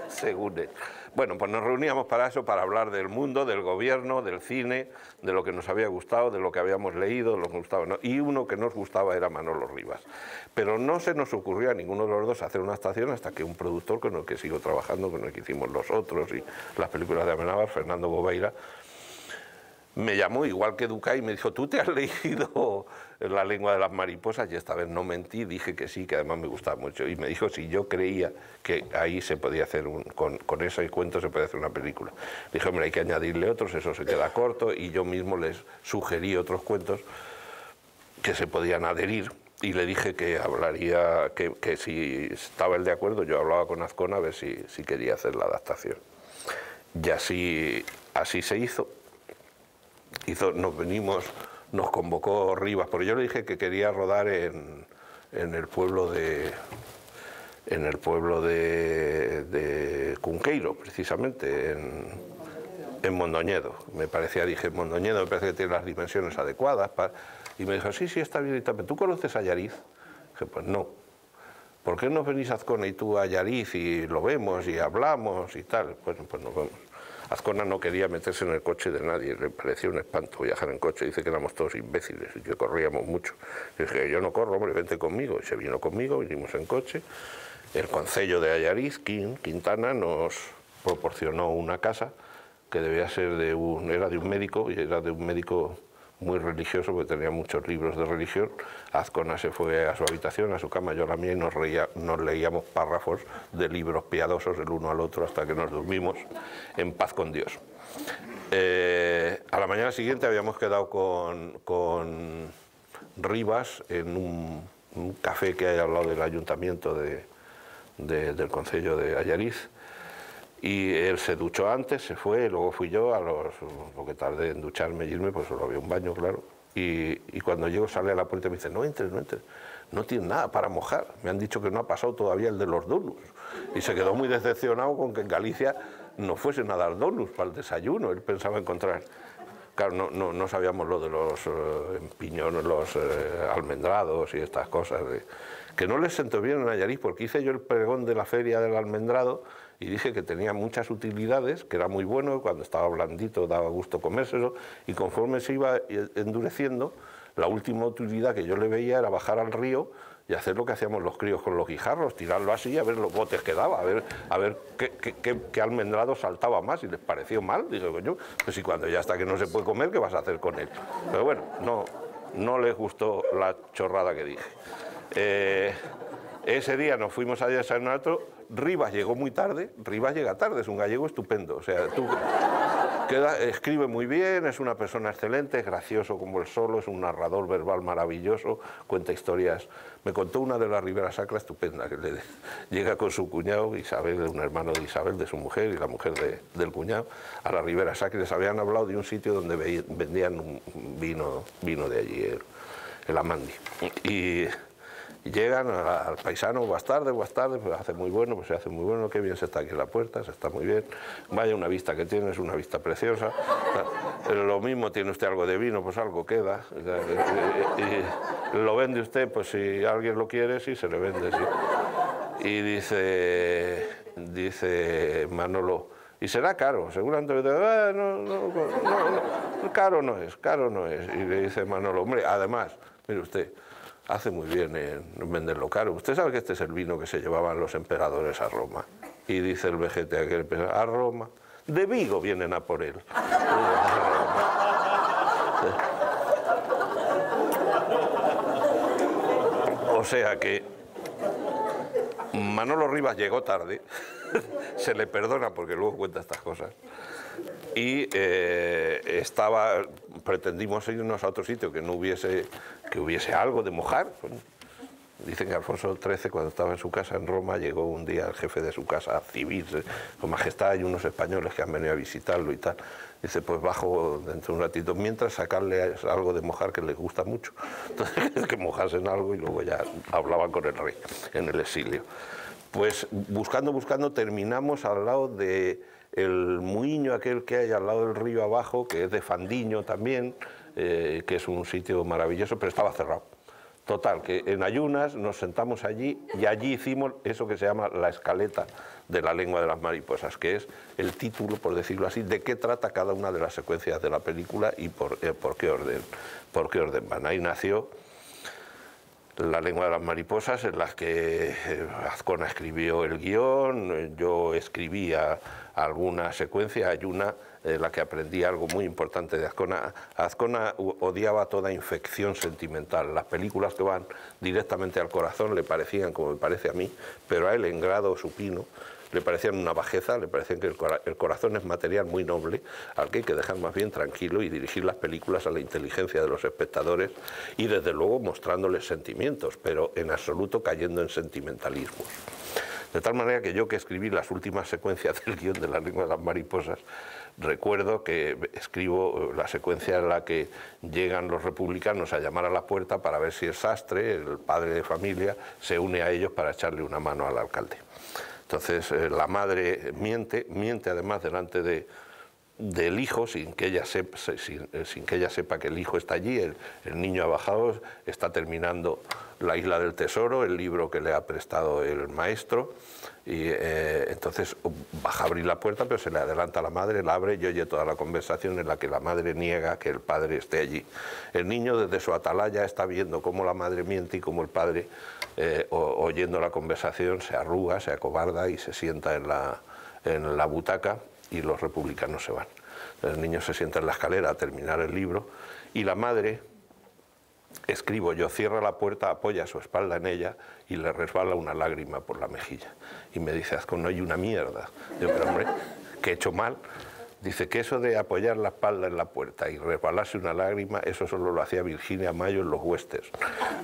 según él. Bueno, pues nos reuníamos para eso, para hablar del mundo, del gobierno, del cine, de lo que nos había gustado, de lo que habíamos leído, de lo que nos gustaba, ¿no? Y uno que nos gustaba era Manolo Rivas. Pero no se nos ocurrió a ninguno de los dos hacer una estación hasta que un productor con el que sigo trabajando, con el que hicimos Los Otros y las películas de Amenábar, Fernando Bobeira, me llamó, igual que Ducay, y me dijo, ¿tú te has leído La lengua de las mariposas? Y esta vez no mentí, dije que sí, que además me gustaba mucho. Y me dijo si yo creía que ahí se podía hacer, con ese cuento se podía hacer una película. Dije, hombre, hay que añadirle otros, eso se queda corto, y yo mismo les sugerí otros cuentos que se podían adherir. Y le dije que hablaría, que si estaba él de acuerdo, yo hablaba con Azcona a ver si quería hacer la adaptación. Y así se hizo. Nos convocó Rivas, porque yo le dije que quería rodar en el pueblo de Cunqueiro, precisamente, en Mondoñedo. Dije, Mondoñedo me parece que tiene las dimensiones adecuadas. Y me dijo, sí, está bien y tal. ¿Tú conoces a Allariz? Dije, pues no. ¿Por qué no venís Azcona y tú a Allariz y lo vemos y hablamos y tal? Bueno, pues nos vemos. Azcona no quería meterse en el coche de nadie, le parecía un espanto viajar en coche, dice que éramos todos imbéciles y que corríamos mucho. Y dije, yo no corro, hombre, vente conmigo. Y se vino conmigo, vinimos en coche. El concello de Allariz, Quintana, nos proporcionó una casa que debía ser era de un médico, y era de un médico muy religioso, porque tenía muchos libros de religión. Azcona se fue a su habitación, a su cama, yo a la mía, y nos leíamos párrafos de libros piadosos el uno al otro hasta que nos dormimos en paz con Dios. A la mañana siguiente habíamos quedado con Rivas en un café que hay al lado del ayuntamiento del concello de Allariz. Y él se duchó antes, se fue, luego fui yo, lo que tardé en ducharme y irme, pues solo había un baño, claro. Y cuando llego, sale a la puerta y me dice, no entres, no tienes nada para mojar. Me han dicho que no ha pasado todavía el de los donuts. Y se quedó muy decepcionado con que en Galicia no fuesen a dar donuts para el desayuno. Él pensaba encontrar... Claro, no sabíamos lo de los piñones, los almendrados y estas cosas. Que no les sentó bien en Allariz, porque hice yo el pregón de la feria del almendrado y dije que tenía muchas utilidades, que era muy bueno, cuando estaba blandito daba gusto comérselo, y conforme se iba endureciendo, la última utilidad que yo le veía era bajar al río y hacer lo que hacíamos los críos con los guijarros, tirarlo así a ver los botes que daba, a ver qué almendrado saltaba más, y les pareció mal. Digo, coño, pues si cuando ya está que no se puede comer, ¿qué vas a hacer con él? Pero bueno, no les gustó la chorrada que dije. Ese día nos fuimos allá a San Renato. Rivas llegó muy tarde. Rivas llega tarde, es un gallego estupendo. O sea, Escribe muy bien, es una persona excelente, es gracioso como él solo, es un narrador verbal maravilloso, cuenta historias. Me contó una de la Ribera Sacra estupenda, que llega con su cuñado, Isabel, un hermano de Isabel, de su mujer, y la mujer del cuñado, a la Ribera Sacra. Les habían hablado de un sitio donde vendían un vino de allí, el Amandi. Y llegan al paisano, buenas tardes, pues hace muy bueno, pues se hace muy bueno, qué bien se está aquí en la puerta, se está muy bien, vaya una vista que tiene, es una vista preciosa, lo mismo tiene usted algo de vino, pues algo queda, y lo vende usted, pues si alguien lo quiere, sí, se le vende, sí. Y dice Manolo, y será caro, seguramente, caro no es, y le dice Manolo, hombre, además, mire usted, hace muy bien en venderlo caro. Usted sabe que este es el vino que se llevaban los emperadores a Roma. Y dice el vejete aquel, a Roma. De Vigo vienen a por él. O sea que Manolo Rivas llegó tarde, se le perdona porque luego cuenta estas cosas. Y pretendimos irnos a otro sitio que hubiese algo de mojar. Dicen que Alfonso XIII, cuando estaba en su casa en Roma, llegó un día el jefe de su casa civil, con majestad, y unos españoles que han venido a visitarlo y tal. Dice, pues bajo dentro de un ratito, mientras sacarle algo de mojar que les gusta mucho. Entonces, que mojasen algo y luego ya hablaban con el rey en el exilio. Pues buscando, terminamos al lado de el muiño aquel que hay al lado del río abajo, que es de Fandiño también, que es un sitio maravilloso, pero estaba cerrado. Total, que en ayunas nos sentamos allí y allí hicimos eso que se llama la escaleta de la lengua de las mariposas, que es el título, por decirlo así, de qué trata cada una de las secuencias de la película y por qué orden van. Ahí nació La lengua de las mariposas, en las que Azcona escribió el guión, yo escribía alguna secuencia, hay una en la que aprendí algo muy importante de Azcona. Azcona odiaba toda infección sentimental, las películas que van directamente al corazón le parecían, como me parece a mí, pero a él en grado supino, le parecían una bajeza, le parecían que el corazón es material muy noble, al que hay que dejar más bien tranquilo y dirigir las películas a la inteligencia de los espectadores y desde luego mostrándoles sentimientos, pero en absoluto cayendo en sentimentalismos. De tal manera que yo, que escribí las últimas secuencias del guión de La lengua de las mariposas, recuerdo que escribo la secuencia en la que llegan los republicanos a llamar a la puerta para ver si el sastre, el padre de familia, se une a ellos para echarle una mano al alcalde. Entonces la madre miente además delante del hijo, sin que ella sepa que el hijo está allí. El niño ha bajado, está terminando La isla del tesoro, el libro que le ha prestado el maestro, y entonces baja a abrir la puerta, pero se le adelanta a la madre, la abre y oye toda la conversación en la que la madre niega que el padre esté allí. El niño desde su atalaya está viendo cómo la madre miente y cómo el padre, oyendo la conversación, se arruga, se acobarda y se sienta en la butaca, y los republicanos se van. El niño se sienta en la escalera a terminar el libro y la madre, escribo yo, cierra la puerta, apoya su espalda en ella y le resbala una lágrima por la mejilla. Y me dice, Azcón, no hay una mierda. Digo, pero hombre, ¿qué he hecho mal? Dice que eso de apoyar la espalda en la puerta y resbalarse una lágrima, eso solo lo hacía Virginia Mayo en los westerns.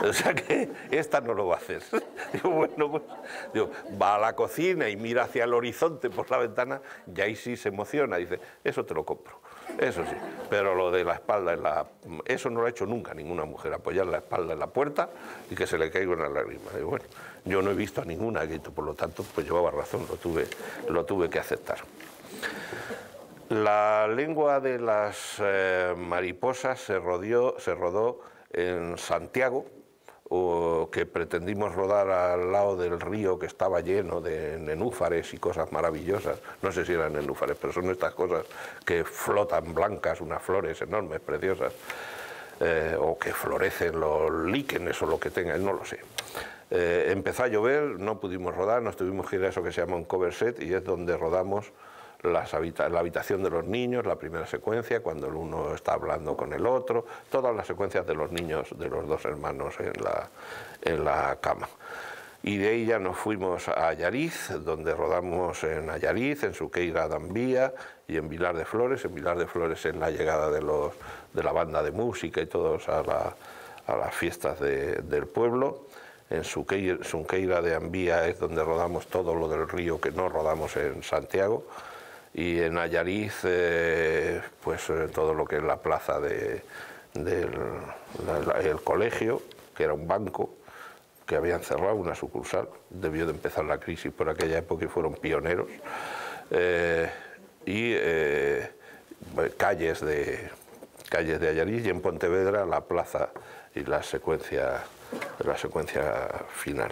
O sea que esta no lo va a hacer. Digo, bueno, pues, digo, va a la cocina y mira hacia el horizonte por la ventana y ahí sí se emociona. Dice, eso te lo compro. Eso sí, pero lo de la espalda, eso no lo ha hecho nunca ninguna mujer, apoyar la espalda en la puerta y que se le caiga una lágrima. Digo, bueno, yo no he visto a ninguna, por lo tanto, pues llevaba razón, lo tuve que aceptar. La lengua de las mariposas se rodó en Santiago, que pretendimos rodar al lado del río que estaba lleno de nenúfares y cosas maravillosas. No sé si eran nenúfares, pero son estas cosas que flotan blancas, unas flores enormes, preciosas, o que florecen los líquenes o lo que tengan, no lo sé. Empezó a llover, no pudimos rodar, nos tuvimos que ir a eso que se llama un cover set, y es donde rodamos la habitación de los niños, la primera secuencia, cuando el uno está hablando con el otro, todas las secuencias de los niños, de los dos hermanos en la cama. Y de ahí ya nos fuimos a Allariz, donde rodamos en Allariz, en Suqueira de Ambía y en Vilar de Flores. En Vilar de Flores es la llegada de la banda de música y todos a las fiestas del pueblo. En Suqueira de Ambía es donde rodamos todo lo del río que no rodamos en Santiago. Y en Allariz, pues todo lo que es la plaza del colegio, que era un banco, que habían cerrado una sucursal, debió de empezar la crisis por aquella época y fueron pioneros, calles de Allariz, y en Pontevedra la plaza y la secuencia final.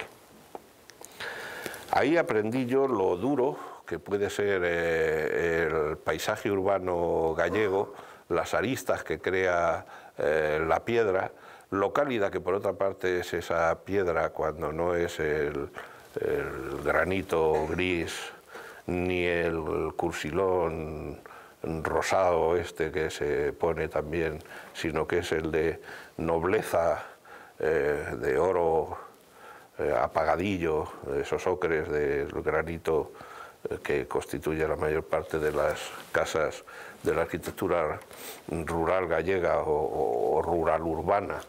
Ahí aprendí yo lo duro que puede ser el paisaje urbano gallego, las aristas que crea la piedra, lo cálida que por otra parte es esa piedra cuando no es el granito gris ni el cursilón rosado que se pone también, sino que es el de nobleza, de oro apagadillo, esos ocres del granito que constituye la mayor parte de las casas de la arquitectura rural gallega o rural urbana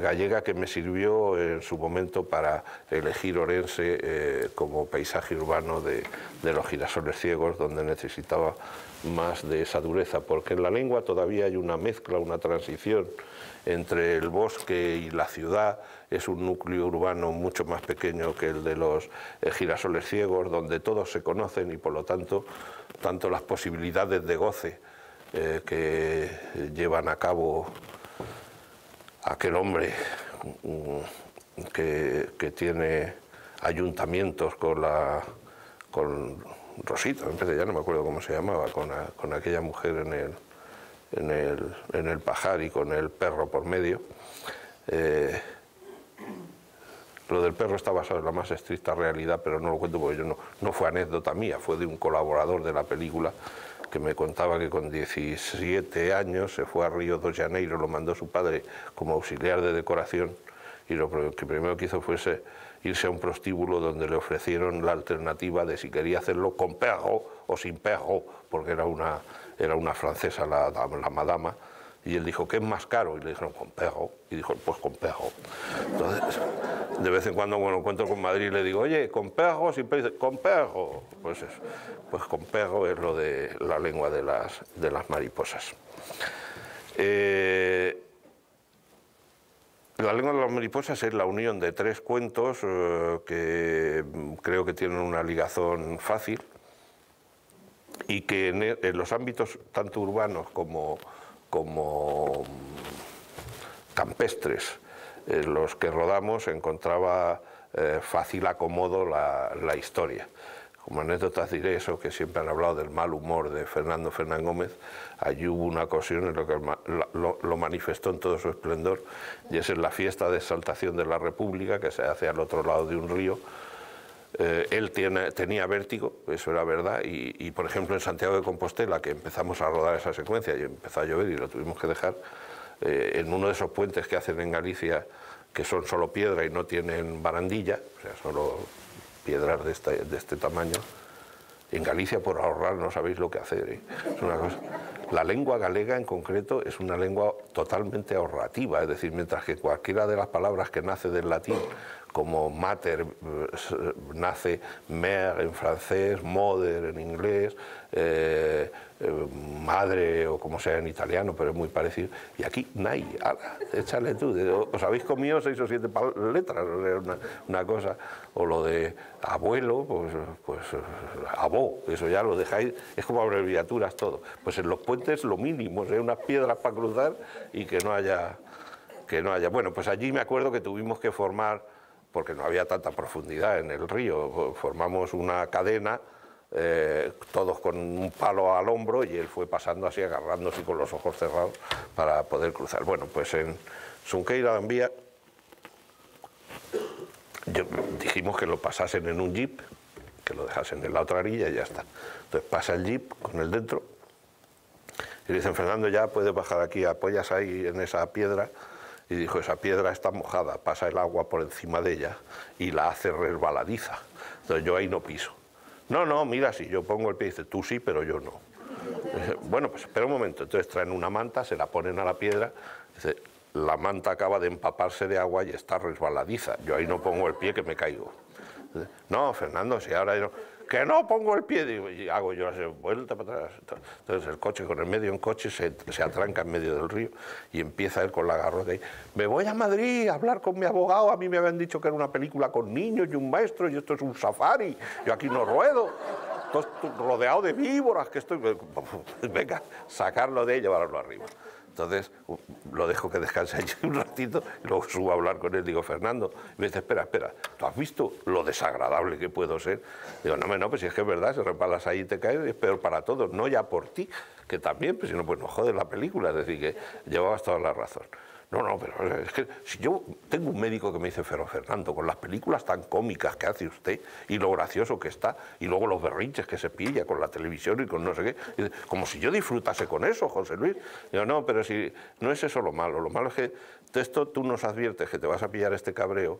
gallega, que me sirvió en su momento para elegir Orense como paisaje urbano de los girasoles ciegos, donde necesitaba más de esa dureza, porque en la lengua todavía hay una mezcla, una transición entre el bosque y la ciudad. Es un núcleo urbano mucho más pequeño que el de los girasoles ciegos, donde todos se conocen y por lo tanto las posibilidades de goce que llevan a cabo aquel hombre que tiene ayuntamientos con Rosita, ya no me acuerdo cómo se llamaba, con aquella mujer en el pajar y con el perro por medio. Lo del perro está basado en la más estricta realidad, pero no lo cuento porque no fue anécdota mía, fue de un colaborador de la película que me contaba que con 17 años se fue a Río de Janeiro, lo mandó su padre como auxiliar de decoración, y lo que primero que hizo fue irse a un prostíbulo donde le ofrecieron la alternativa de si quería hacerlo con perro o sin perro, porque era una francesa la madama, y él dijo, ¿qué es más caro? Y le dijeron, con perro, y dijo, pues con perro. Entonces, de vez en cuando cuando encuentro con Madrid le digo, oye, ¿con perro o sin perro? Dice, con perro. Pues eso, pues con perro es lo de la lengua de las mariposas. La lengua de las mariposas es la unión de tres cuentos que creo que tienen una ligazón fácil y que en los ámbitos tanto urbanos como campestres en los que rodamos encontraba fácil acomodo la historia. Como anécdotas diré eso, que siempre han hablado del mal humor de Fernando Fernán Gómez. Allí hubo una ocasión en la que lo manifestó en todo su esplendor, y es en la fiesta de exaltación de la República, que se hace al otro lado de un río. Él tenía vértigo, eso era verdad, y por ejemplo en Santiago de Compostela, que empezamos a rodar esa secuencia y empezó a llover y lo tuvimos que dejar, en uno de esos puentes que hacen en Galicia, que son solo piedra y no tienen barandilla, o sea, solo piedras de este tamaño. En Galicia, por ahorrar, no sabéis lo que hacer, ¿eh? Es una cosa. La lengua galega en concreto es una lengua totalmente ahorrativa, es decir, mientras que cualquiera de las palabras que nace del latín, como mater, nace mère en francés, mother en inglés, madre o como sea en italiano, pero es muy parecido. Y aquí, nai, échale tú. Os habéis comido 6 o 7 letras, una cosa. O lo de abuelo, pues abó, eso ya lo dejáis, es como abreviaturas todo. Pues en los puentes lo mínimo, unas piedras para cruzar y que no haya. Bueno, pues allí me acuerdo que tuvimos que formar, porque no había tanta profundidad en el río, formamos una cadena, todos con un palo al hombro, y él fue pasando así, agarrándose con los ojos cerrados para poder cruzar. Bueno, pues en Xunqueira de Ambía dijimos que lo pasasen en un jeep, que lo dejasen en la otra orilla y ya está. Entonces pasa el jeep con él dentro y le dicen, Fernando, ya puedes bajar aquí, apoyas ahí en esa piedra y dijo, esa piedra está mojada, pasa el agua por encima de ella y la hace resbaladiza. Entonces yo ahí no piso. No, no, mira, si yo pongo el pie, dice, tú sí, pero yo no. Dice, bueno, pues espera un momento. Entonces traen una manta, se la ponen a la piedra, dice, la manta acaba de empaparse de agua y está resbaladiza. Yo ahí no pongo el pie que me caigo. Dice, no, Fernando, si ahora yo... que no pongo el pie, digo, y hago yo la vuelta para atrás. Entonces el coche, con el medio en coche, se atranca en medio del río y empieza él con la garrote ahí. Me voy a Madrid a hablar con mi abogado, a mí me habían dicho que era una película con niños y un maestro y esto es un safari, yo aquí no ruedo, todo rodeado de víboras, que estoy... Venga, sacarlo de ahí y llevarlo arriba. Entonces lo dejo que descanse allí un ratito y luego subo a hablar con él. Digo, Fernando, y me dice, espera, ¿tú has visto lo desagradable que puedo ser? Digo, no, pues si es que es verdad, si resbalas ahí y te caes, es peor para todos, no ya por ti, que también, pues si no, pues nos jode la película. Es decir, que llevabas toda la razón. No, pero es que si yo tengo un médico que me dice, pero Fernando, con las películas tan cómicas que hace usted y lo gracioso que está, y luego los berrinches que se pilla con la televisión y con no sé qué, dice, como si yo disfrutase con eso, José Luis. Digo, no, pero si no es eso lo malo es que esto tú nos adviertes que te vas a pillar este cabreo,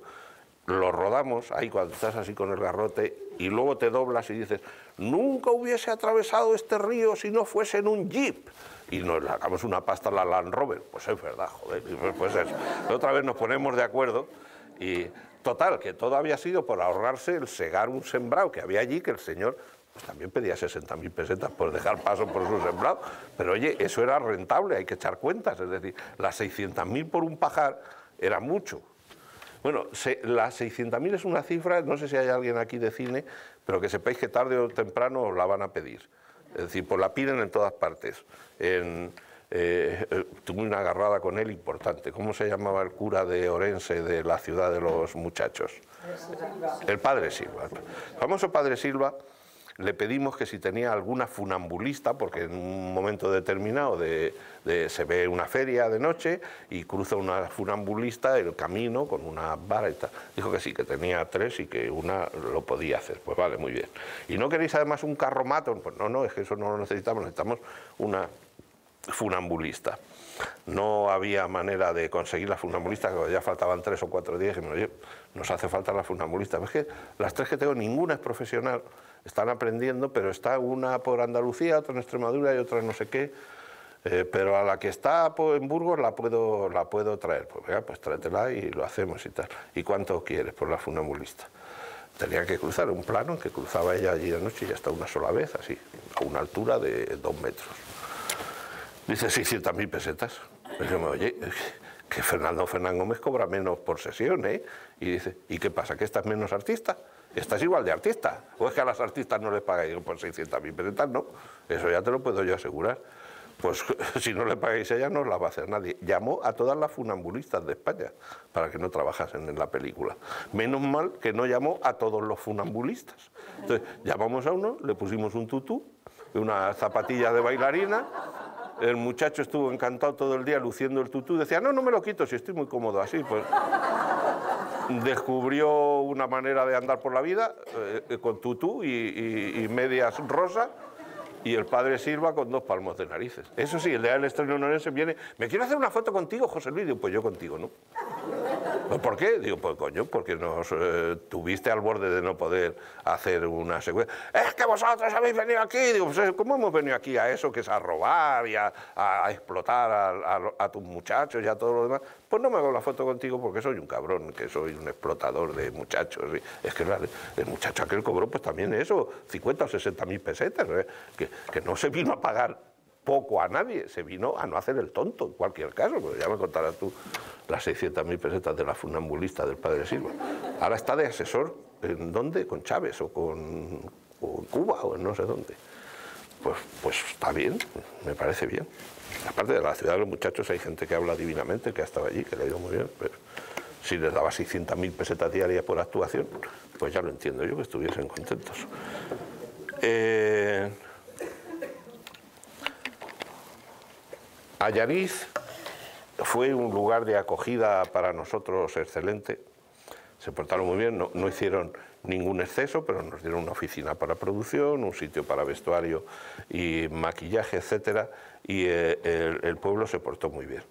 lo rodamos ahí cuando estás así con el garrote y luego te doblas y dices, nunca hubiese atravesado este río si no fuese en un jeep. Y nos sacamos una pasta a la Land Rover. Pues es verdad, joder, pues eso. Otra vez nos ponemos de acuerdo y total, que todo había sido por ahorrarse el segar un sembrado que había allí, que el señor pues también pedía 60.000 pesetas por dejar paso por su sembrado, pero oye, eso era rentable, hay que echar cuentas, es decir, las 600.000 por un pajar era mucho. Bueno, las 600.000 es una cifra, no sé si hay alguien aquí de cine, pero que sepáis que tarde o temprano os la van a pedir. Es decir, pues la piden en todas partes. Tuve una agarrada con él importante. ¿Cómo se llamaba el cura de Orense, de la ciudad de los muchachos? El padre Silva. El famoso padre Silva, le pedimos que si tenía alguna funambulista, porque en un momento determinado se ve una feria de noche y cruza una funambulista el camino con una vara y tal. Dijo que sí, que tenía 3 y que una lo podía hacer. Pues vale, muy bien. ¿Y no queréis además un carromato? Pues no, es que eso no lo necesitamos una funambulista. No había manera de conseguir la funambulista, que ya faltaban 3 o 4 días y me lo oye, nos hace falta la funambulista. Es que las 3 que tengo, ninguna es profesional, están aprendiendo, pero está una por Andalucía, otra en Extremadura y otra en no sé qué, pero a la que está en Burgos la puedo traer. Pues venga, pues tráetela y lo hacemos y tal. ¿Y cuánto quieres por la funambulista? Tenía que cruzar un plano que cruzaba ella allí de noche y hasta una sola vez, así, a una altura de 2 metros. Dice 600.000 pesetas. Y yo me oye, que Fernando Gómez cobra menos por sesión, ¿eh? Y dice, ¿y qué pasa? ¿Que estás menos artista? Estás igual de artista. ¿O es que a las artistas no les pagáis? Por 600.000 pesetas? No, eso ya te lo puedo yo asegurar. Pues si no le pagáis a ella, no la va a hacer nadie. Llamó a todas las funambulistas de España para que no trabajasen en la película. Menos mal que no llamó a todos los funambulistas. Entonces, llamamos a uno, le pusimos un tutú, una zapatilla de bailarina. El muchacho estuvo encantado todo el día luciendo el tutú. Decía, no me lo quito, si estoy muy cómodo así. Pues descubrió una manera de andar por la vida con tutú y medias rosas. Y el padre Silva con 2 palmos de narices. Eso sí, el día del estreno en Orense viene, me quiero hacer una foto contigo, José Luis. Digo, pues yo contigo, ¿no? ¿Pues por qué? Digo, pues coño, porque nos tuviste al borde de no poder hacer una secuencia. Es que vosotros habéis venido aquí. Digo, pues ¿cómo hemos venido aquí a eso, que es a robar y a explotar a tus muchachos y a todo lo demás? Pues no me hago la foto contigo porque soy un cabrón, que soy un explotador de muchachos. Es que el muchacho aquel cobró pues también eso, 50 o 60.000 pesetas, que no se vino a pagar poco a nadie, se vino a no hacer el tonto en cualquier caso, porque ya me contarás tú las 600.000 pesetas de la funambulista del padre Silva. Ahora está de asesor, ¿en dónde? Con Chávez o con Cuba o en no sé dónde. Pues está bien, me parece bien. Aparte de la ciudad de los muchachos hay gente que habla divinamente, que ha estado allí, que le ha ido muy bien, pero si les daba 600.000 pesetas diarias por actuación, pues ya lo entiendo yo, que estuviesen contentos. Allariz fue un lugar de acogida para nosotros excelente. Se portaron muy bien, no hicieron ningún exceso, pero nos dieron una oficina para producción, un sitio para vestuario y maquillaje, etcétera, y el pueblo se portó muy bien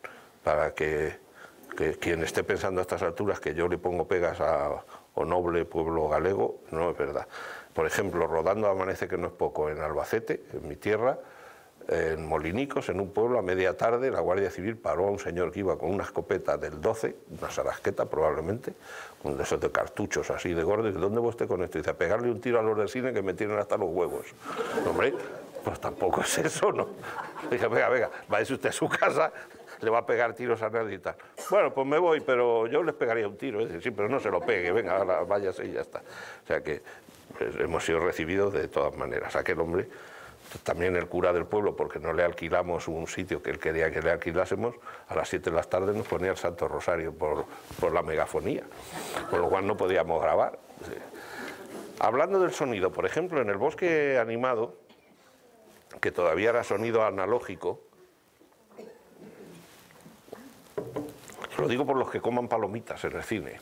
para que que quien esté pensando a estas alturas que yo le pongo pegas a O Noble Pueblo Galego, no es verdad. Por ejemplo, rodando Amanece, que no es poco, en Albacete, en mi tierra, en Molinicos, en un pueblo, a media tarde, la Guardia Civil paró a un señor que iba con una escopeta del 12, una sarasqueta probablemente, con esos de cartuchos así de gordos. ¿Dónde va usted con esto? Y dice, a pegarle un tiro a los del cine que me tienen hasta los huevos. Hombre, pues tampoco es eso, ¿no? Dije, venga, váyase usted a su casa, le va a pegar tiros a nadie y tal. Bueno, pues me voy, pero yo les pegaría un tiro. Es decir, sí, pero no se lo pegue, venga, váyase y ya está. O sea que pues, hemos sido recibidos de todas maneras. Aquel hombre, también el cura del pueblo, porque no le alquilamos un sitio que él quería que le alquilásemos, a las 7 de la tarde nos ponía el Santo Rosario por la megafonía, con lo cual no podíamos grabar. Sí. Hablando del sonido, por ejemplo, en el Bosque Animado, que todavía era sonido analógico, lo digo por los que coman palomitas en el cine,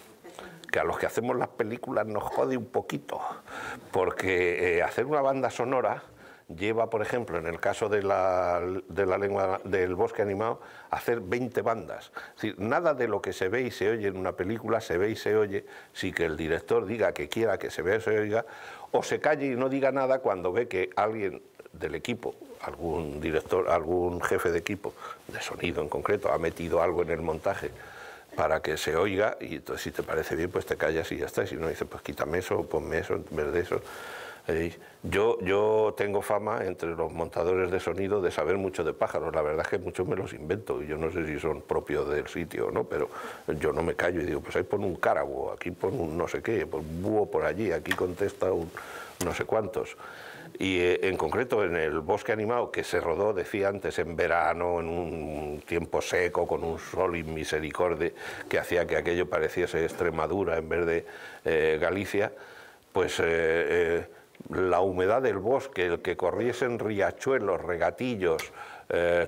que a los que hacemos las películas nos jode un poquito, porque hacer una banda sonora lleva, por ejemplo, en el caso de la lengua del Bosque Animado, hacer 20 bandas. Es decir, nada de lo que se ve y se oye en una película se ve y se oye si que el director diga que quiera que se vea y se oiga, o se calle y no diga nada cuando ve que alguien del equipo, algún director, algún jefe de equipo, de sonido en concreto, ha metido algo en el montaje para que se oiga, y entonces si te parece bien, pues te callas y ya está. Y si no, dice, pues quítame eso, ponme eso, en vez de eso. Yo tengo fama entre los montadores de sonido de saber mucho de pájaros. La verdad es que muchos me los invento y yo no sé si son propios del sitio o no, pero yo no me callo y digo, pues ahí pon un cárabo, aquí pon un no sé qué, pues búho por allí, aquí contesta un no sé cuántos. Y en concreto en el Bosque Animado, que se rodó, decía antes, en verano, en un tiempo seco, con un sol inmisericorde que hacía que aquello pareciese Extremadura en vez de Galicia, pues la humedad del bosque, el que corriesen riachuelos, regatillos,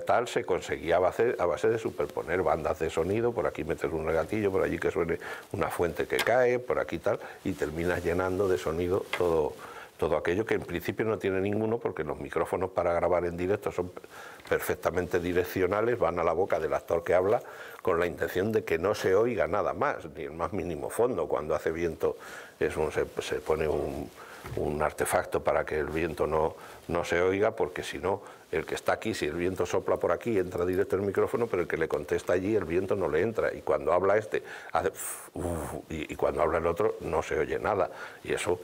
tal, se conseguía a base de superponer bandas de sonido, por aquí meter un regatillo, por allí que suene una fuente que cae, por aquí tal, y terminas llenando de sonido todo aquello que en principio no tiene ninguno, porque los micrófonos para grabar en directo son perfectamente direccionales, van a la boca del actor que habla con la intención de que no se oiga nada más, ni el más mínimo fondo. Cuando hace viento se pone un artefacto para que el viento no se oiga, porque si no, el que está aquí, si el viento sopla por aquí, entra directo el micrófono, pero el que le contesta allí, el viento no le entra, y cuando habla este, hace y cuando habla el otro, no se oye nada, y eso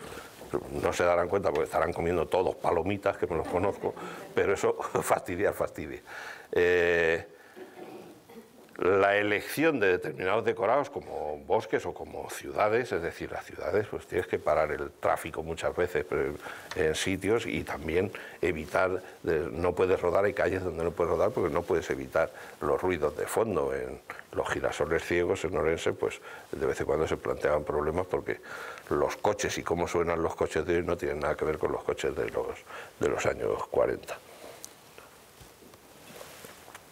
no se darán cuenta porque estarán comiendo todos palomitas, que me los conozco, pero eso fastidia. La elección de determinados decorados como bosques o como ciudades, es decir, las ciudades pues tienes que parar el tráfico muchas veces en sitios y también evitar, no puedes rodar, hay calles donde no puedes rodar porque no puedes evitar los ruidos de fondo. En los Girasoles Ciegos en Orense pues de vez en cuando se planteaban problemas porque los coches y cómo suenan los coches de hoy no tienen nada que ver con los coches de los años 40.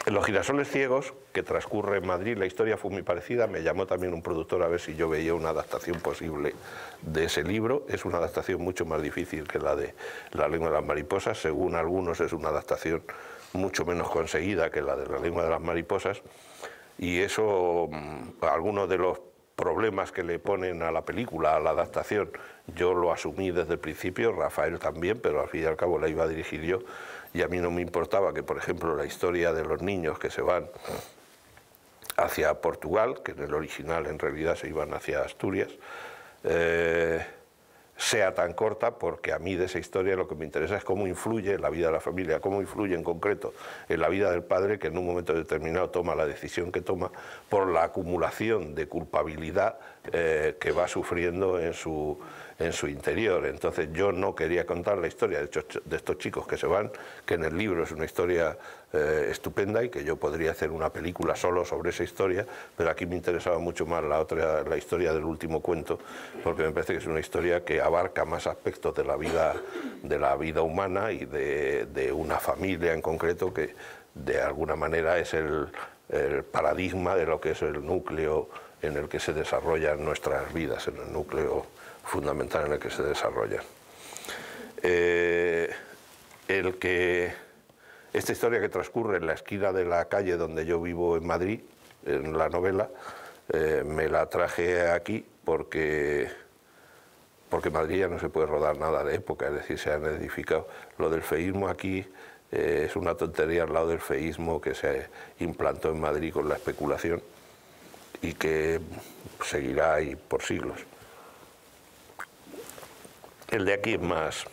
En Los Girasoles Ciegos, que transcurre en Madrid, la historia fue muy parecida. Me llamó también un productor a ver si yo veía una adaptación posible de ese libro. Es una adaptación mucho más difícil que la de La lengua de las mariposas. Según algunos es una adaptación mucho menos conseguida que la de La lengua de las mariposas. Y eso, algunos de los problemas que le ponen a la película, a la adaptación, yo lo asumí desde el principio, Rafael también, pero al fin y al cabo la iba a dirigir yo. Y a mí no me importaba que, por ejemplo, la historia de los niños que se van hacia Portugal, que en el original en realidad se iban hacia Asturias, sea tan corta, porque a mí de esa historia lo que me interesa es cómo influye en la vida de la familia, cómo influye en concreto en la vida del padre, que en un momento determinado toma la decisión que toma por la acumulación de culpabilidad que va sufriendo en su interior. Entonces yo no quería contar la historia de estos chicos que se van, que en el libro es una historia estupenda y que yo podría hacer una película solo sobre esa historia, pero aquí me interesaba mucho más la historia del último cuento, porque me parece que es una historia que abarca más aspectos de la vida humana y de una familia en concreto que de alguna manera es el paradigma de lo que es el núcleo en el que se desarrollan nuestras vidas, en el núcleo fundamental en el que se desarrollan. Esta historia que transcurre en la esquina de la calle donde yo vivo en Madrid, en la novela, Me la traje aquí porque Madrid ya no se puede rodar nada de época, es decir, se han edificado. Lo del feísmo aquí es una tontería al lado del feísmo que se implantó en Madrid con la especulación y que seguirá ahí por siglos. El de aquí es más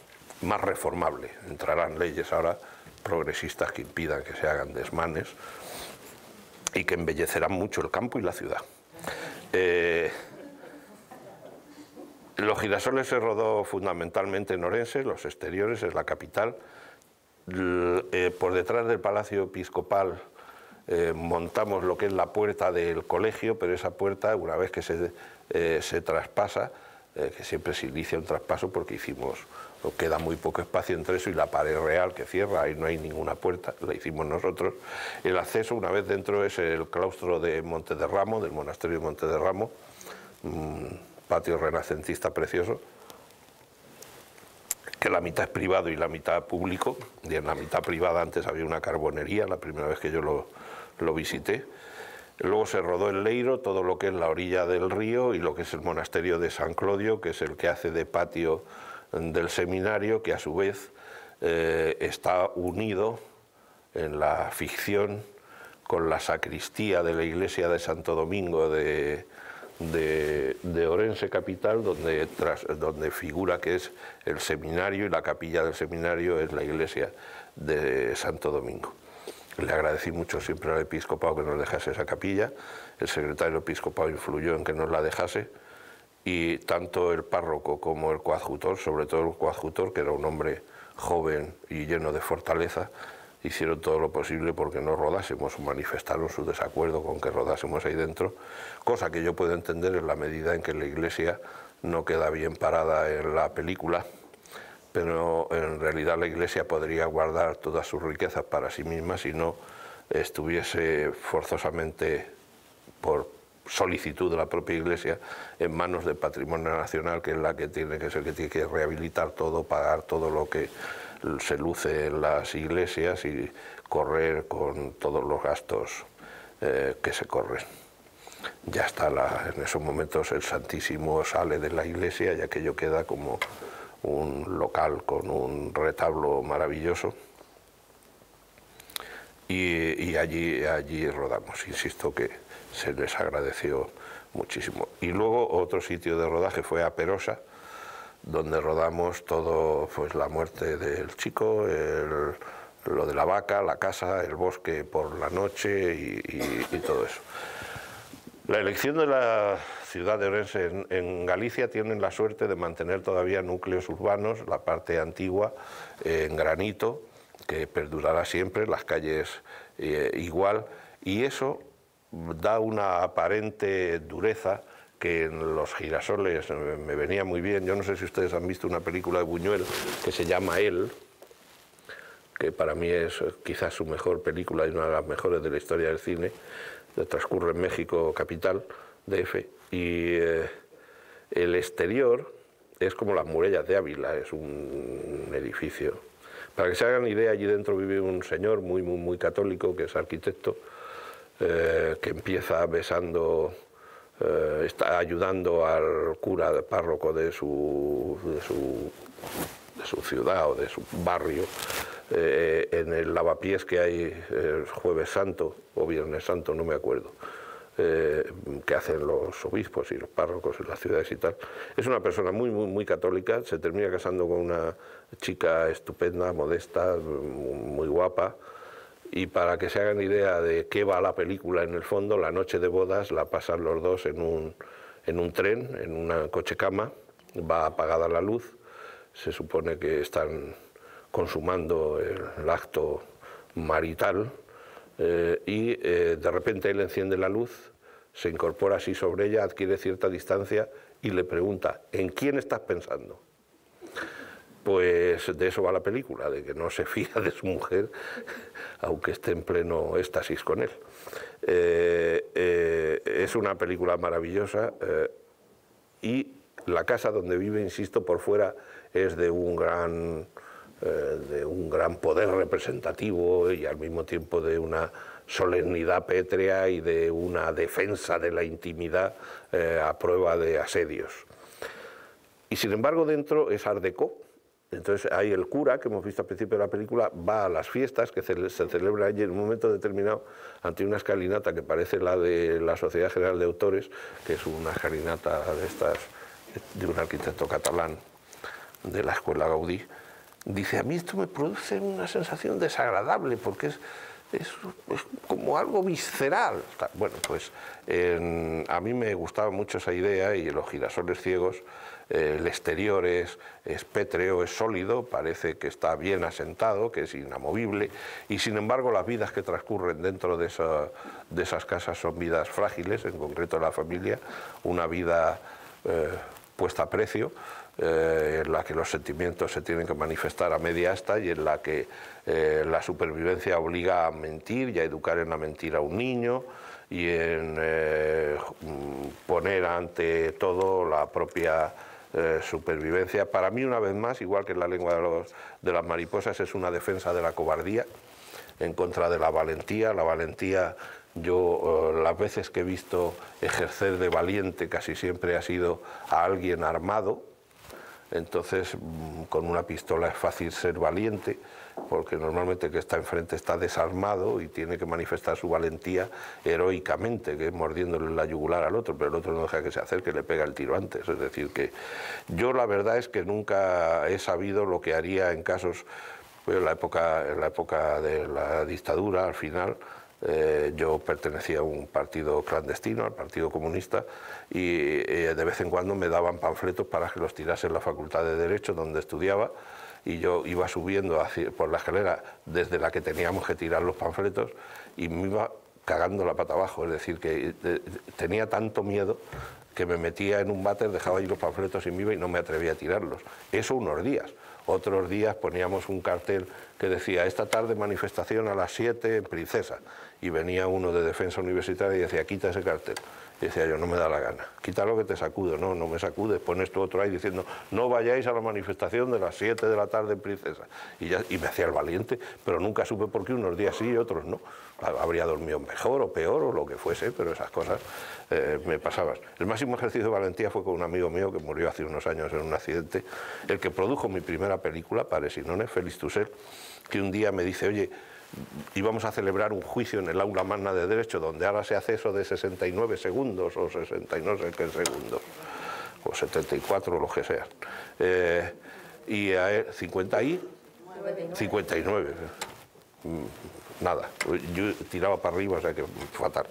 reformable. Entrarán leyes ahora progresistas que impidan que se hagan desmanes y que embellecerán mucho el campo y la ciudad. Los Girasoles se rodó fundamentalmente en Orense, los exteriores, es la capital. Por detrás del Palacio Episcopal montamos lo que es la puerta del colegio, pero esa puerta, una vez que se traspasa, que siempre se inicia un traspaso porque queda muy poco espacio entre eso y la pared real que cierra, ahí no hay ninguna puerta, la hicimos nosotros. El acceso, una vez dentro, es el claustro de Montederramo, del monasterio de Montederramo, un patio renacentista precioso, que la mitad es privado y la mitad público, y en la mitad privada antes había una carbonería, la primera vez que yo lo visité. Luego se rodó en Leiro, todo lo que es la orilla del río, y lo que es el monasterio de San Clodio, que es el que hace de patio del seminario, que a su vez está unido en la ficción con la sacristía de la iglesia de Santo Domingo de Orense capital, donde figura que es el seminario, y la capilla del seminario es la iglesia de Santo Domingo. Le agradecí mucho siempre al episcopado que nos dejase esa capilla, el secretario episcopado influyó en que nos la dejase, y tanto el párroco como el coadjutor, sobre todo el coadjutor, que era un hombre joven y lleno de fortaleza, hicieron todo lo posible porque no rodásemos, manifestaron su desacuerdo con que rodásemos ahí dentro, cosa que yo puedo entender en la medida en que la iglesia no queda bien parada en la película, pero en realidad la iglesia podría guardar todas sus riquezas para sí misma si no estuviese forzosamente, por solicitud de la propia iglesia, en manos del Patrimonio Nacional, que es la que tiene que ser, que tiene que rehabilitar todo, pagar todo lo que se luce en las iglesias y correr con todos los gastos que se corren. Ya está, en esos momentos el Santísimo sale de la iglesia y aquello queda como un local con un retablo maravilloso, y allí rodamos. Insisto que se les agradeció muchísimo. Y luego otro sitio de rodaje fue a Perosa, donde rodamos todo, pues la muerte del chico, lo de la vaca, la casa, el bosque por la noche y todo eso. La elección de la ciudad de Orense en Galicia tienen la suerte de mantener todavía núcleos urbanos, la parte antigua en granito, que perdurará siempre, las calles igual, y eso da una aparente dureza que en Los Girasoles me venía muy bien. Yo no sé si ustedes han visto una película de Buñuel que se llama Él, que para mí es quizás su mejor película y una de las mejores de la historia del cine. Transcurre en México capital, DF, y el exterior es como las murallas de Ávila, es un edificio. Para que se hagan idea, allí dentro vive un señor muy católico, que es arquitecto, que empieza besando, está ayudando al cura, de párroco de su ciudad o de su barrio, en el lavapiés que hay el Jueves Santo o Viernes Santo, no me acuerdo, que hacen los obispos y los párrocos en las ciudades y tal. Es una persona muy católica, se termina casando con una chica estupenda, modesta, muy guapa, y para que se hagan idea de qué va la película en el fondo, la noche de bodas la pasan los dos en un tren, en una coche-cama, va apagada la luz, se supone que están consumando el acto marital, y de repente él enciende la luz, se incorpora así sobre ella, adquiere cierta distancia y le pregunta: ¿en quién estás pensando? Pues de eso va la película, de que no se fía de su mujer, aunque esté en pleno éxtasis con él. Es una película maravillosa, y la casa donde vive, insisto, por fuera es de un gran de un gran poder representativo y al mismo tiempo de una solemnidad pétrea y de una defensa de la intimidad a prueba de asedios. Y sin embargo dentro es Art Deco. Entonces ahí el cura, que hemos visto al principio de la película, va a las fiestas que se celebran allí en un momento determinado ante una escalinata que parece la de la Sociedad General de Autores, que es una escalinata de estas, de un arquitecto catalán de la Escuela Gaudí. Dice, a mí esto me produce una sensación desagradable porque es como algo visceral. Bueno, pues a mí me gustaba mucho esa idea y Los girasoles ciegos, el exterior es pétreo, es sólido, parece que está bien asentado, que es inamovible, y sin embargo las vidas que transcurren dentro de esas casas son vidas frágiles, en concreto la familia, una vida puesta a precio, en la que los sentimientos se tienen que manifestar a media asta y en la que la supervivencia obliga a mentir y a educar en la mentira a un niño y en poner ante todo la propia supervivencia. Para mí, una vez más, igual que en La lengua de las mariposas, es una defensa de la cobardía en contra de la valentía. La valentía, yo las veces que he visto ejercer de valiente casi siempre ha sido a alguien armado. Entonces, con una pistola es fácil ser valiente, porque normalmente el que está enfrente está desarmado y tiene que manifestar su valentía heroicamente, que es mordiéndole la yugular al otro, pero el otro no deja que se acerque, le pega el tiro antes. Es decir, que yo la verdad es que nunca he sabido lo que haría en casos, pues en la época de la dictadura, al final, yo pertenecía a un partido clandestino, al Partido Comunista, y de vez en cuando me daban panfletos para que los tirase en la Facultad de Derecho, donde estudiaba, y yo iba subiendo por la escalera desde la que teníamos que tirar los panfletos y me iba cagando la pata abajo, es decir, que tenía tanto miedo que me metía en un váter, dejaba ahí los panfletos y me iba y no me atrevía a tirarlos. Eso unos días. Otros días poníamos un cartel que decía, esta tarde manifestación a las 7 en Princesa, y venía uno de Defensa Universitaria y decía, quita ese cartel. Y decía yo, no me da la gana, quítalo que te sacudo. No, no me sacudes, pones tú otro ahí diciendo, no vayáis a la manifestación de las 7 de la tarde en Princesa. Y me hacía el valiente, pero nunca supe por qué, unos días sí y otros no. Habría dormido mejor o peor o lo que fuese, pero esas cosas me pasaban. El máximo ejercicio de valentía fue con un amigo mío que murió hace unos años en un accidente, el que produjo mi primera película, Pares y Nones, Félix Tusell, que un día me dice, oye, íbamos a celebrar un juicio en el aula magna de Derecho, donde ahora se hace eso de 69 segundos o 60 y no sé qué segundos, o 74 o lo que sea. Y a él, 50 y 59. Nada, yo tiraba para arriba, o sea que fatal.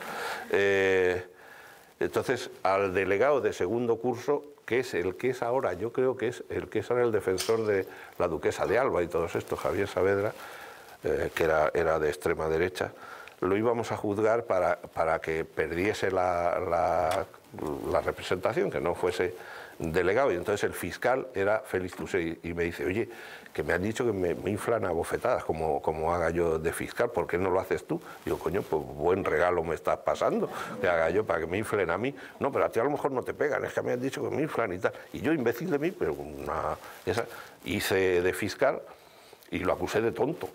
Entonces, al delegado de segundo curso, que es el que es ahora, yo creo que es el que es ahora el defensor de la duquesa de Alba y todos estos, Javier Saavedra, que era de extrema derecha, lo íbamos a juzgar para que perdiese la representación, que no fuese delegado, y entonces el fiscal era Félix Tusell, y me dice, oye, que me han dicho que me inflan a bofetadas como haga yo de fiscal, ¿por qué no lo haces tú? Digo, coño, pues buen regalo me estás pasando, que haga yo para que me inflen a mí. No, pero a ti a lo mejor no te pegan, es que me han dicho que me inflan y tal. Y yo, imbécil de mí, pero hice de fiscal y lo acusé de tonto,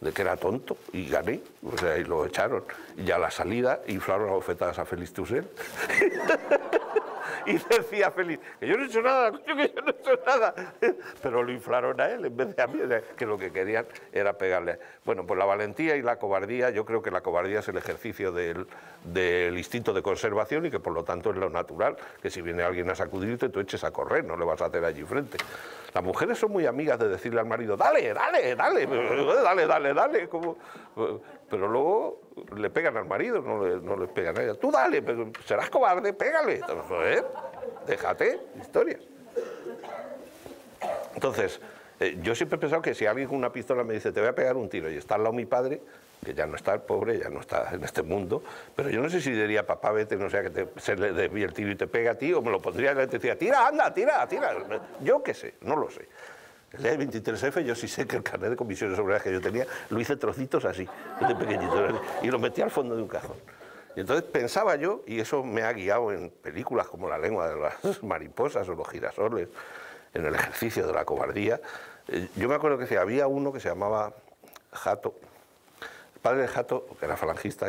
de que era tonto, y gané, o sea, y lo echaron. Y a la salida inflaron a bofetadas a Félix Tusell. Y decía Félix, que yo no he hecho nada, coño, que yo no he hecho nada. Pero lo inflaron a él en vez de a mí, que lo que querían era pegarle. Bueno, pues la valentía y la cobardía, yo creo que la cobardía es el ejercicio del instinto de conservación y que por lo tanto es lo natural, que si viene alguien a sacudirte, tú eches a correr, no le vas a hacer allí frente. Las mujeres son muy amigas de decirle al marido, dale, dale, dale, dale, dale, dale, como... pero luego le pegan al marido, no le pegan a ella. Tú dale, pero serás cobarde, pégale. Déjate, historia. Entonces, yo siempre he pensado que si alguien con una pistola me dice, te voy a pegar un tiro, y está al lado mi padre, que ya no está, el pobre, ya no está en este mundo, pero yo no sé si diría, papá, vete, no sea que se le desvíe el tiro y te pega a ti, o me lo pondría y le decía, tira, anda, tira, tira. Yo qué sé, no lo sé. El día del 23F yo sí sé que el carnet de comisiones obreras que yo tenía lo hice trocitos así, de pequeñito, y lo metí al fondo de un cajón. Y entonces pensaba yo, y eso me ha guiado en películas como La lengua de las mariposas o Los girasoles, en el ejercicio de la cobardía. Yo me acuerdo que había uno que se llamaba Jato. El padre de Jato, que era falangista,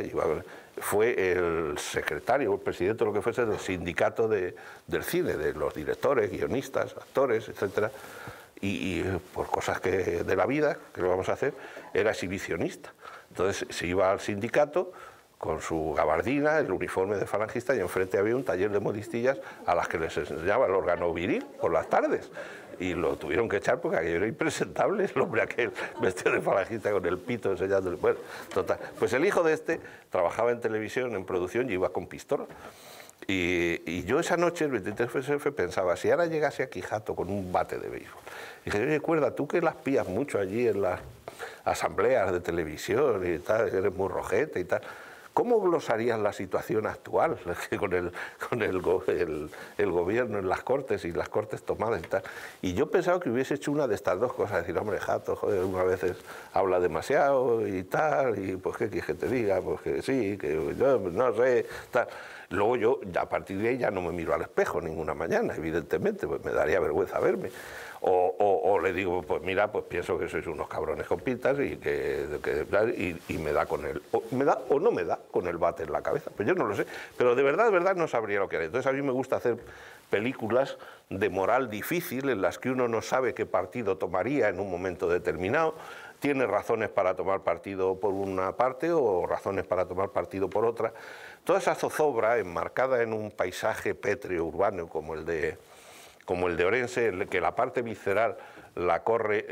fue el secretario, el presidente, lo que fuese, del sindicato del cine, de los directores, guionistas, actores, etcétera. Y por cosas de la vida, que lo vamos a hacer, era exhibicionista. Entonces se iba al sindicato con su gabardina, el uniforme de falangista, y enfrente había un taller de modistillas a las que les enseñaba el órgano viril por las tardes. Y lo tuvieron que echar porque aquello era impresentable, el hombre aquel vestido de falangista con el pito enseñándole. Bueno, total. Pues el hijo de este trabajaba en televisión, en producción, y iba con pistola. Y yo esa noche, el 23F, pensaba, si ahora llegase aquí Jato con un bate de béisbol, y dije, oye, cuerda, tú que las pías mucho allí en las asambleas de televisión y tal, eres muy rojete y tal, ¿cómo glosarías la situación actual con el gobierno en las Cortes y las Cortes tomadas y tal? Y yo pensaba que hubiese hecho una de estas dos cosas, decir, hombre, Jato, joder, unas veces habla demasiado y tal, y pues qué quieres que te diga, pues que sí, que yo no sé, tal. Luego yo, a partir de ahí, ya no me miro al espejo ninguna mañana, evidentemente, pues me daría vergüenza verme. O le digo, pues mira, pues pienso que sois unos cabrones con pintas y me da con el... me da o no me da con el bate en la cabeza, pues yo no lo sé. Pero de verdad no sabría lo que haré. Entonces a mí me gusta hacer películas de moral difícil en las que uno no sabe qué partido tomaría en un momento determinado. Tiene razones para tomar partido por una parte o razones para tomar partido por otra. Toda esa zozobra enmarcada en un paisaje pétreo urbano como el de Orense, en el que la parte visceral la corre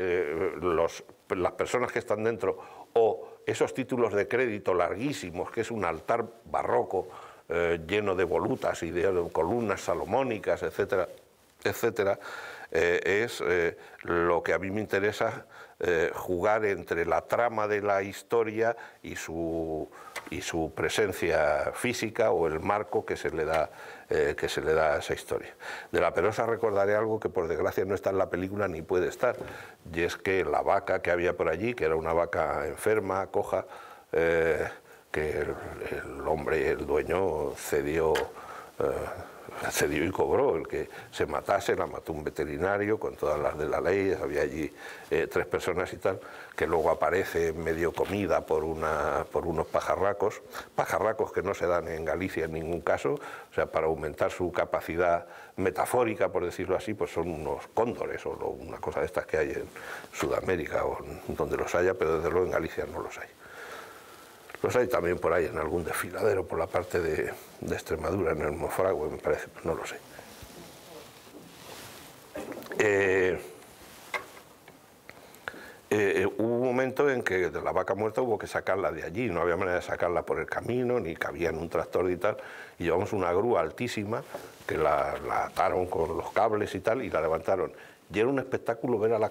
las personas que están dentro, o esos títulos de crédito larguísimos, que es un altar barroco lleno de volutas y de columnas salomónicas, etcétera, etcétera, es lo que a mí me interesa, jugar entre la trama de la historia y su presencia física o el marco que se le da a esa historia. De La Perosa recordaré algo que por desgracia no está en la película ni puede estar, y es que la vaca que había por allí, que era una vaca enferma, coja, que el hombre, el dueño, cedió y cobró. El que se matase la mató un veterinario con todas las de la ley. Había allí 3 personas y tal, que luego aparece medio comida por unos pajarracos que no se dan en Galicia en ningún caso. O sea, para aumentar su capacidad metafórica, por decirlo así, pues son unos cóndores o una cosa de estas que hay en Sudamérica o donde los haya, pero desde luego en Galicia no los hay. Los hay también por ahí en algún desfiladero por la parte de Extremadura, en el Monfragüe, me parece, pues no lo sé. Hubo un momento en que de la vaca muerta hubo que sacarla de allí, no había manera de sacarla por el camino, ni cabía en un tractor y tal, y llevamos una grúa altísima que la ataron con los cables y tal, y la levantaron. Y era un espectáculo ver a la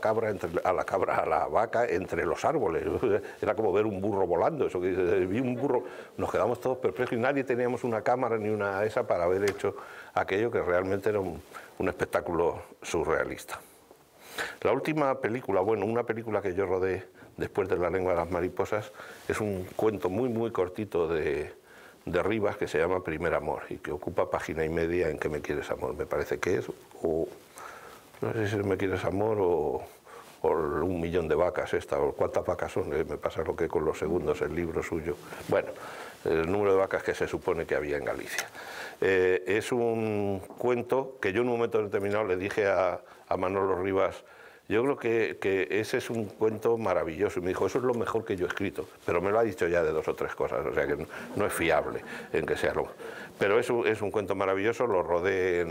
vaca entre los árboles. Era como ver un burro volando. Eso que vi un burro, nos quedamos todos perplejos y nadie teníamos una cámara ni una esa para haber hecho aquello, que realmente era un espectáculo surrealista. La última película, bueno, una película que yo rodé después de La lengua de las mariposas, es un cuento muy muy cortito de Rivas que se llama Primer amor y que ocupa página y media en ¿Qué me quieres, amor? Me parece que es, o no sé si Me quieres, amor, o Un millón de vacas esta, o cuántas vacas son, me pasa lo que con los segundos, el libro suyo. Bueno, el número de vacas que se supone que había en Galicia. Es un cuento que yo en un momento determinado le dije a Manolo Rivas, yo creo que ese es un cuento maravilloso, y me dijo, eso es lo mejor que yo he escrito, pero me lo ha dicho ya de 2 o 3 cosas, o sea que no es fiable en que sea lo... Pero es un cuento maravilloso, lo rodé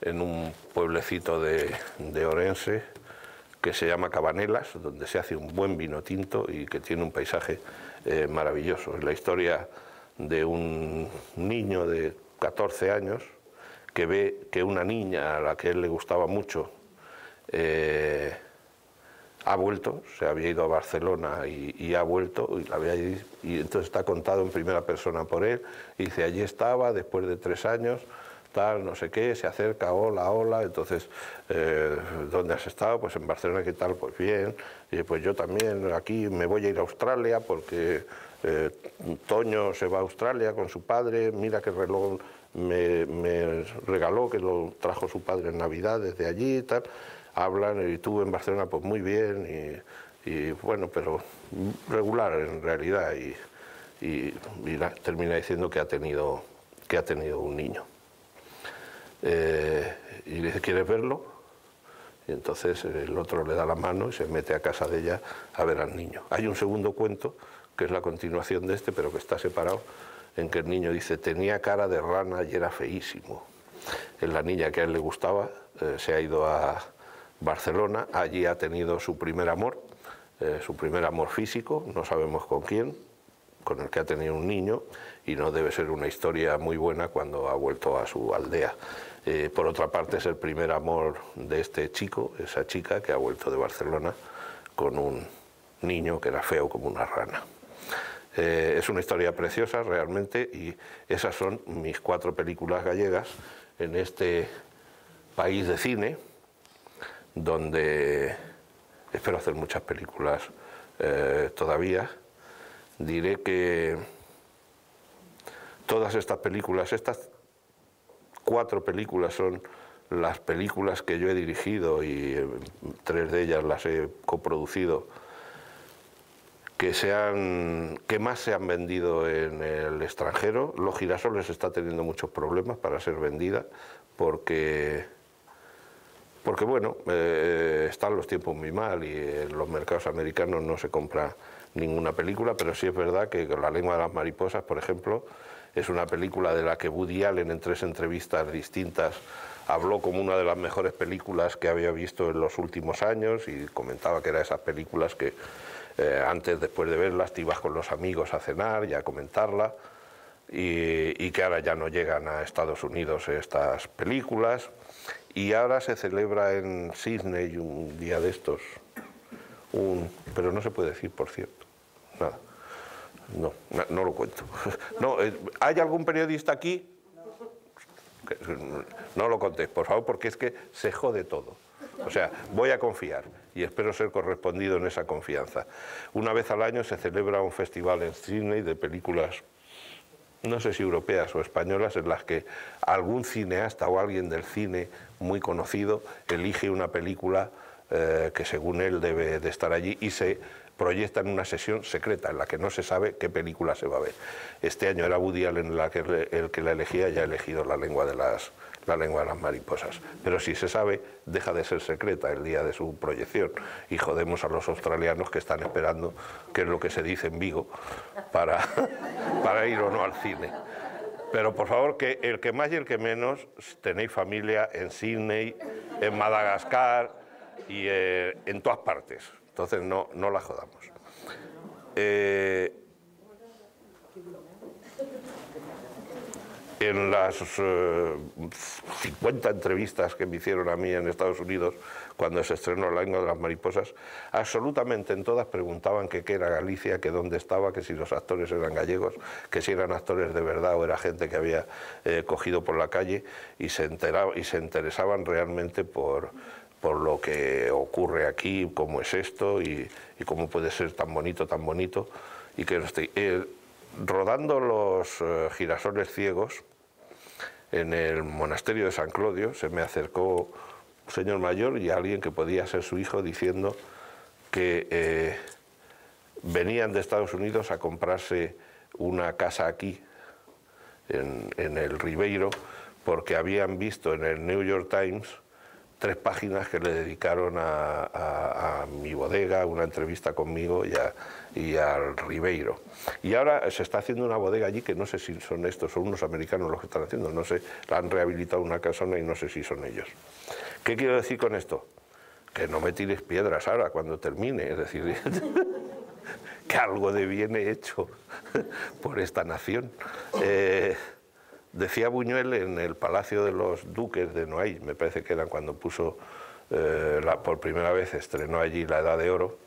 en un pueblecito de Orense que se llama Cabanelas, donde se hace un buen vino tinto y que tiene un paisaje maravilloso. Es la historia de un niño de 14 años que ve que una niña a la que él le gustaba mucho ha vuelto, se había ido a Barcelona y ha vuelto, y la ve allí, y entonces está contado en primera persona por él, y dice, allí estaba, después de 3 años, tal, no sé qué, se acerca, hola, hola, entonces, ¿dónde has estado? Pues en Barcelona, ¿qué tal? Pues bien, y pues yo también aquí me voy a ir a Australia porque Toño se va a Australia con su padre, mira qué reloj me regaló, que lo trajo su padre en Navidad desde allí y tal. Hablan, y estuvo en Barcelona pues muy bien, y bueno, pero regular en realidad, y termina diciendo que ha tenido un niño. Y le dice, ¿quieres verlo? Y entonces el otro le da la mano y se mete a casa de ella a ver al niño. Hay un segundo cuento, que es la continuación de este, pero que está separado, en que el niño dice, tenía cara de rana y era feísimo. Es la niña que a él le gustaba, se ha ido a Barcelona, allí ha tenido su primer amor físico, no sabemos con quién, con el que ha tenido un niño, y no debe ser una historia muy buena cuando ha vuelto a su aldea. Por otra parte, es el primer amor de este chico, esa chica que ha vuelto de Barcelona con un niño que era feo como una rana. Es una historia preciosa realmente, y esas son mis 4 películas gallegas en este país de cine, donde espero hacer muchas películas todavía. Diré que todas estas películas, estas 4 películas son las películas que yo he dirigido, y 3 de ellas las he coproducido, que más se han vendido en el extranjero. Los Girasoles está teniendo muchos problemas para ser vendida, porque bueno, están los tiempos muy mal y en los mercados americanos no se compra ninguna película, pero sí es verdad que La lengua de las mariposas, por ejemplo, es una película de la que Woody Allen en 3 entrevistas distintas habló como una de las mejores películas que había visto en los últimos años, y comentaba que era esas películas que antes, después de verlas, te ibas con los amigos a cenar y a comentarla, y que ahora ya no llegan a Estados Unidos estas películas. Y ahora se celebra en Sydney un día de estos, pero no se puede decir, por cierto, nada, no lo cuento. No, ¿hay algún periodista aquí? No lo contéis, por favor, porque es que se jode todo. O sea, voy a confiar y espero ser correspondido en esa confianza. Una vez al año se celebra un festival en Sydney de películas, no sé si europeas o españolas, en las que algún cineasta o alguien del cine muy conocido elige una película que según él debe de estar allí, y se proyecta en una sesión secreta en la que no se sabe qué película se va a ver. Este año era Woody Allen el que la elegía, y ha elegido La lengua de las mariposas. Pero si se sabe, deja de ser secreta el día de su proyección, y jodemos a los australianos que están esperando qué es lo que se dice en Vigo para ir o no al cine. Pero por favor, que el que más y el que menos tenéis familia en Sydney, en Madagascar y en todas partes. Entonces no la jodamos. En las 50 entrevistas que me hicieron a mí en Estados Unidos cuando se estrenó La lengua de las mariposas, absolutamente en todas preguntaban que qué era Galicia, que dónde estaba, que si los actores eran gallegos, que si eran actores de verdad o era gente que había cogido por la calle, y se interesaban realmente por lo que ocurre aquí, cómo es esto y cómo puede ser tan bonito, y que rodando los Girasoles ciegos en el monasterio de San Clodio, se me acercó un señor mayor y alguien que podía ser su hijo, diciendo que venían de Estados Unidos a comprarse una casa aquí en el Ribeiro, porque habían visto en el New York Times 3 páginas que le dedicaron a mi bodega, una entrevista conmigo y al Ribeiro. Y ahora se está haciendo una bodega allí que no sé si son estos, son unos americanos los que están haciendo, no sé, la han rehabilitado una casona y no sé si son ellos. ¿Qué quiero decir con esto? Que no me tires piedras ahora cuando termine, es decir, que algo de bien he hecho por esta nación. Decía Buñuel en el Palacio de los Duques de Noailles, me parece que era cuando puso, por primera vez estrenó allí La Edad de Oro,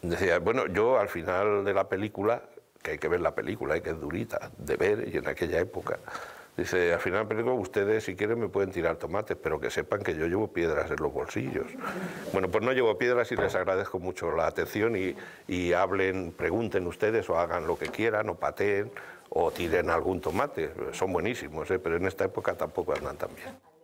decía, bueno, yo al final de la película, que hay que ver la película, que es durita de ver, y en aquella época Dice, al final del periódico ustedes si quieren me pueden tirar tomates, pero que sepan que yo llevo piedras en los bolsillos. Bueno, pues no llevo piedras y les agradezco mucho la atención y hablen, pregunten ustedes o hagan lo que quieran o pateen o tiren algún tomate. Son buenísimos, pero en esta época tampoco andan tan bien.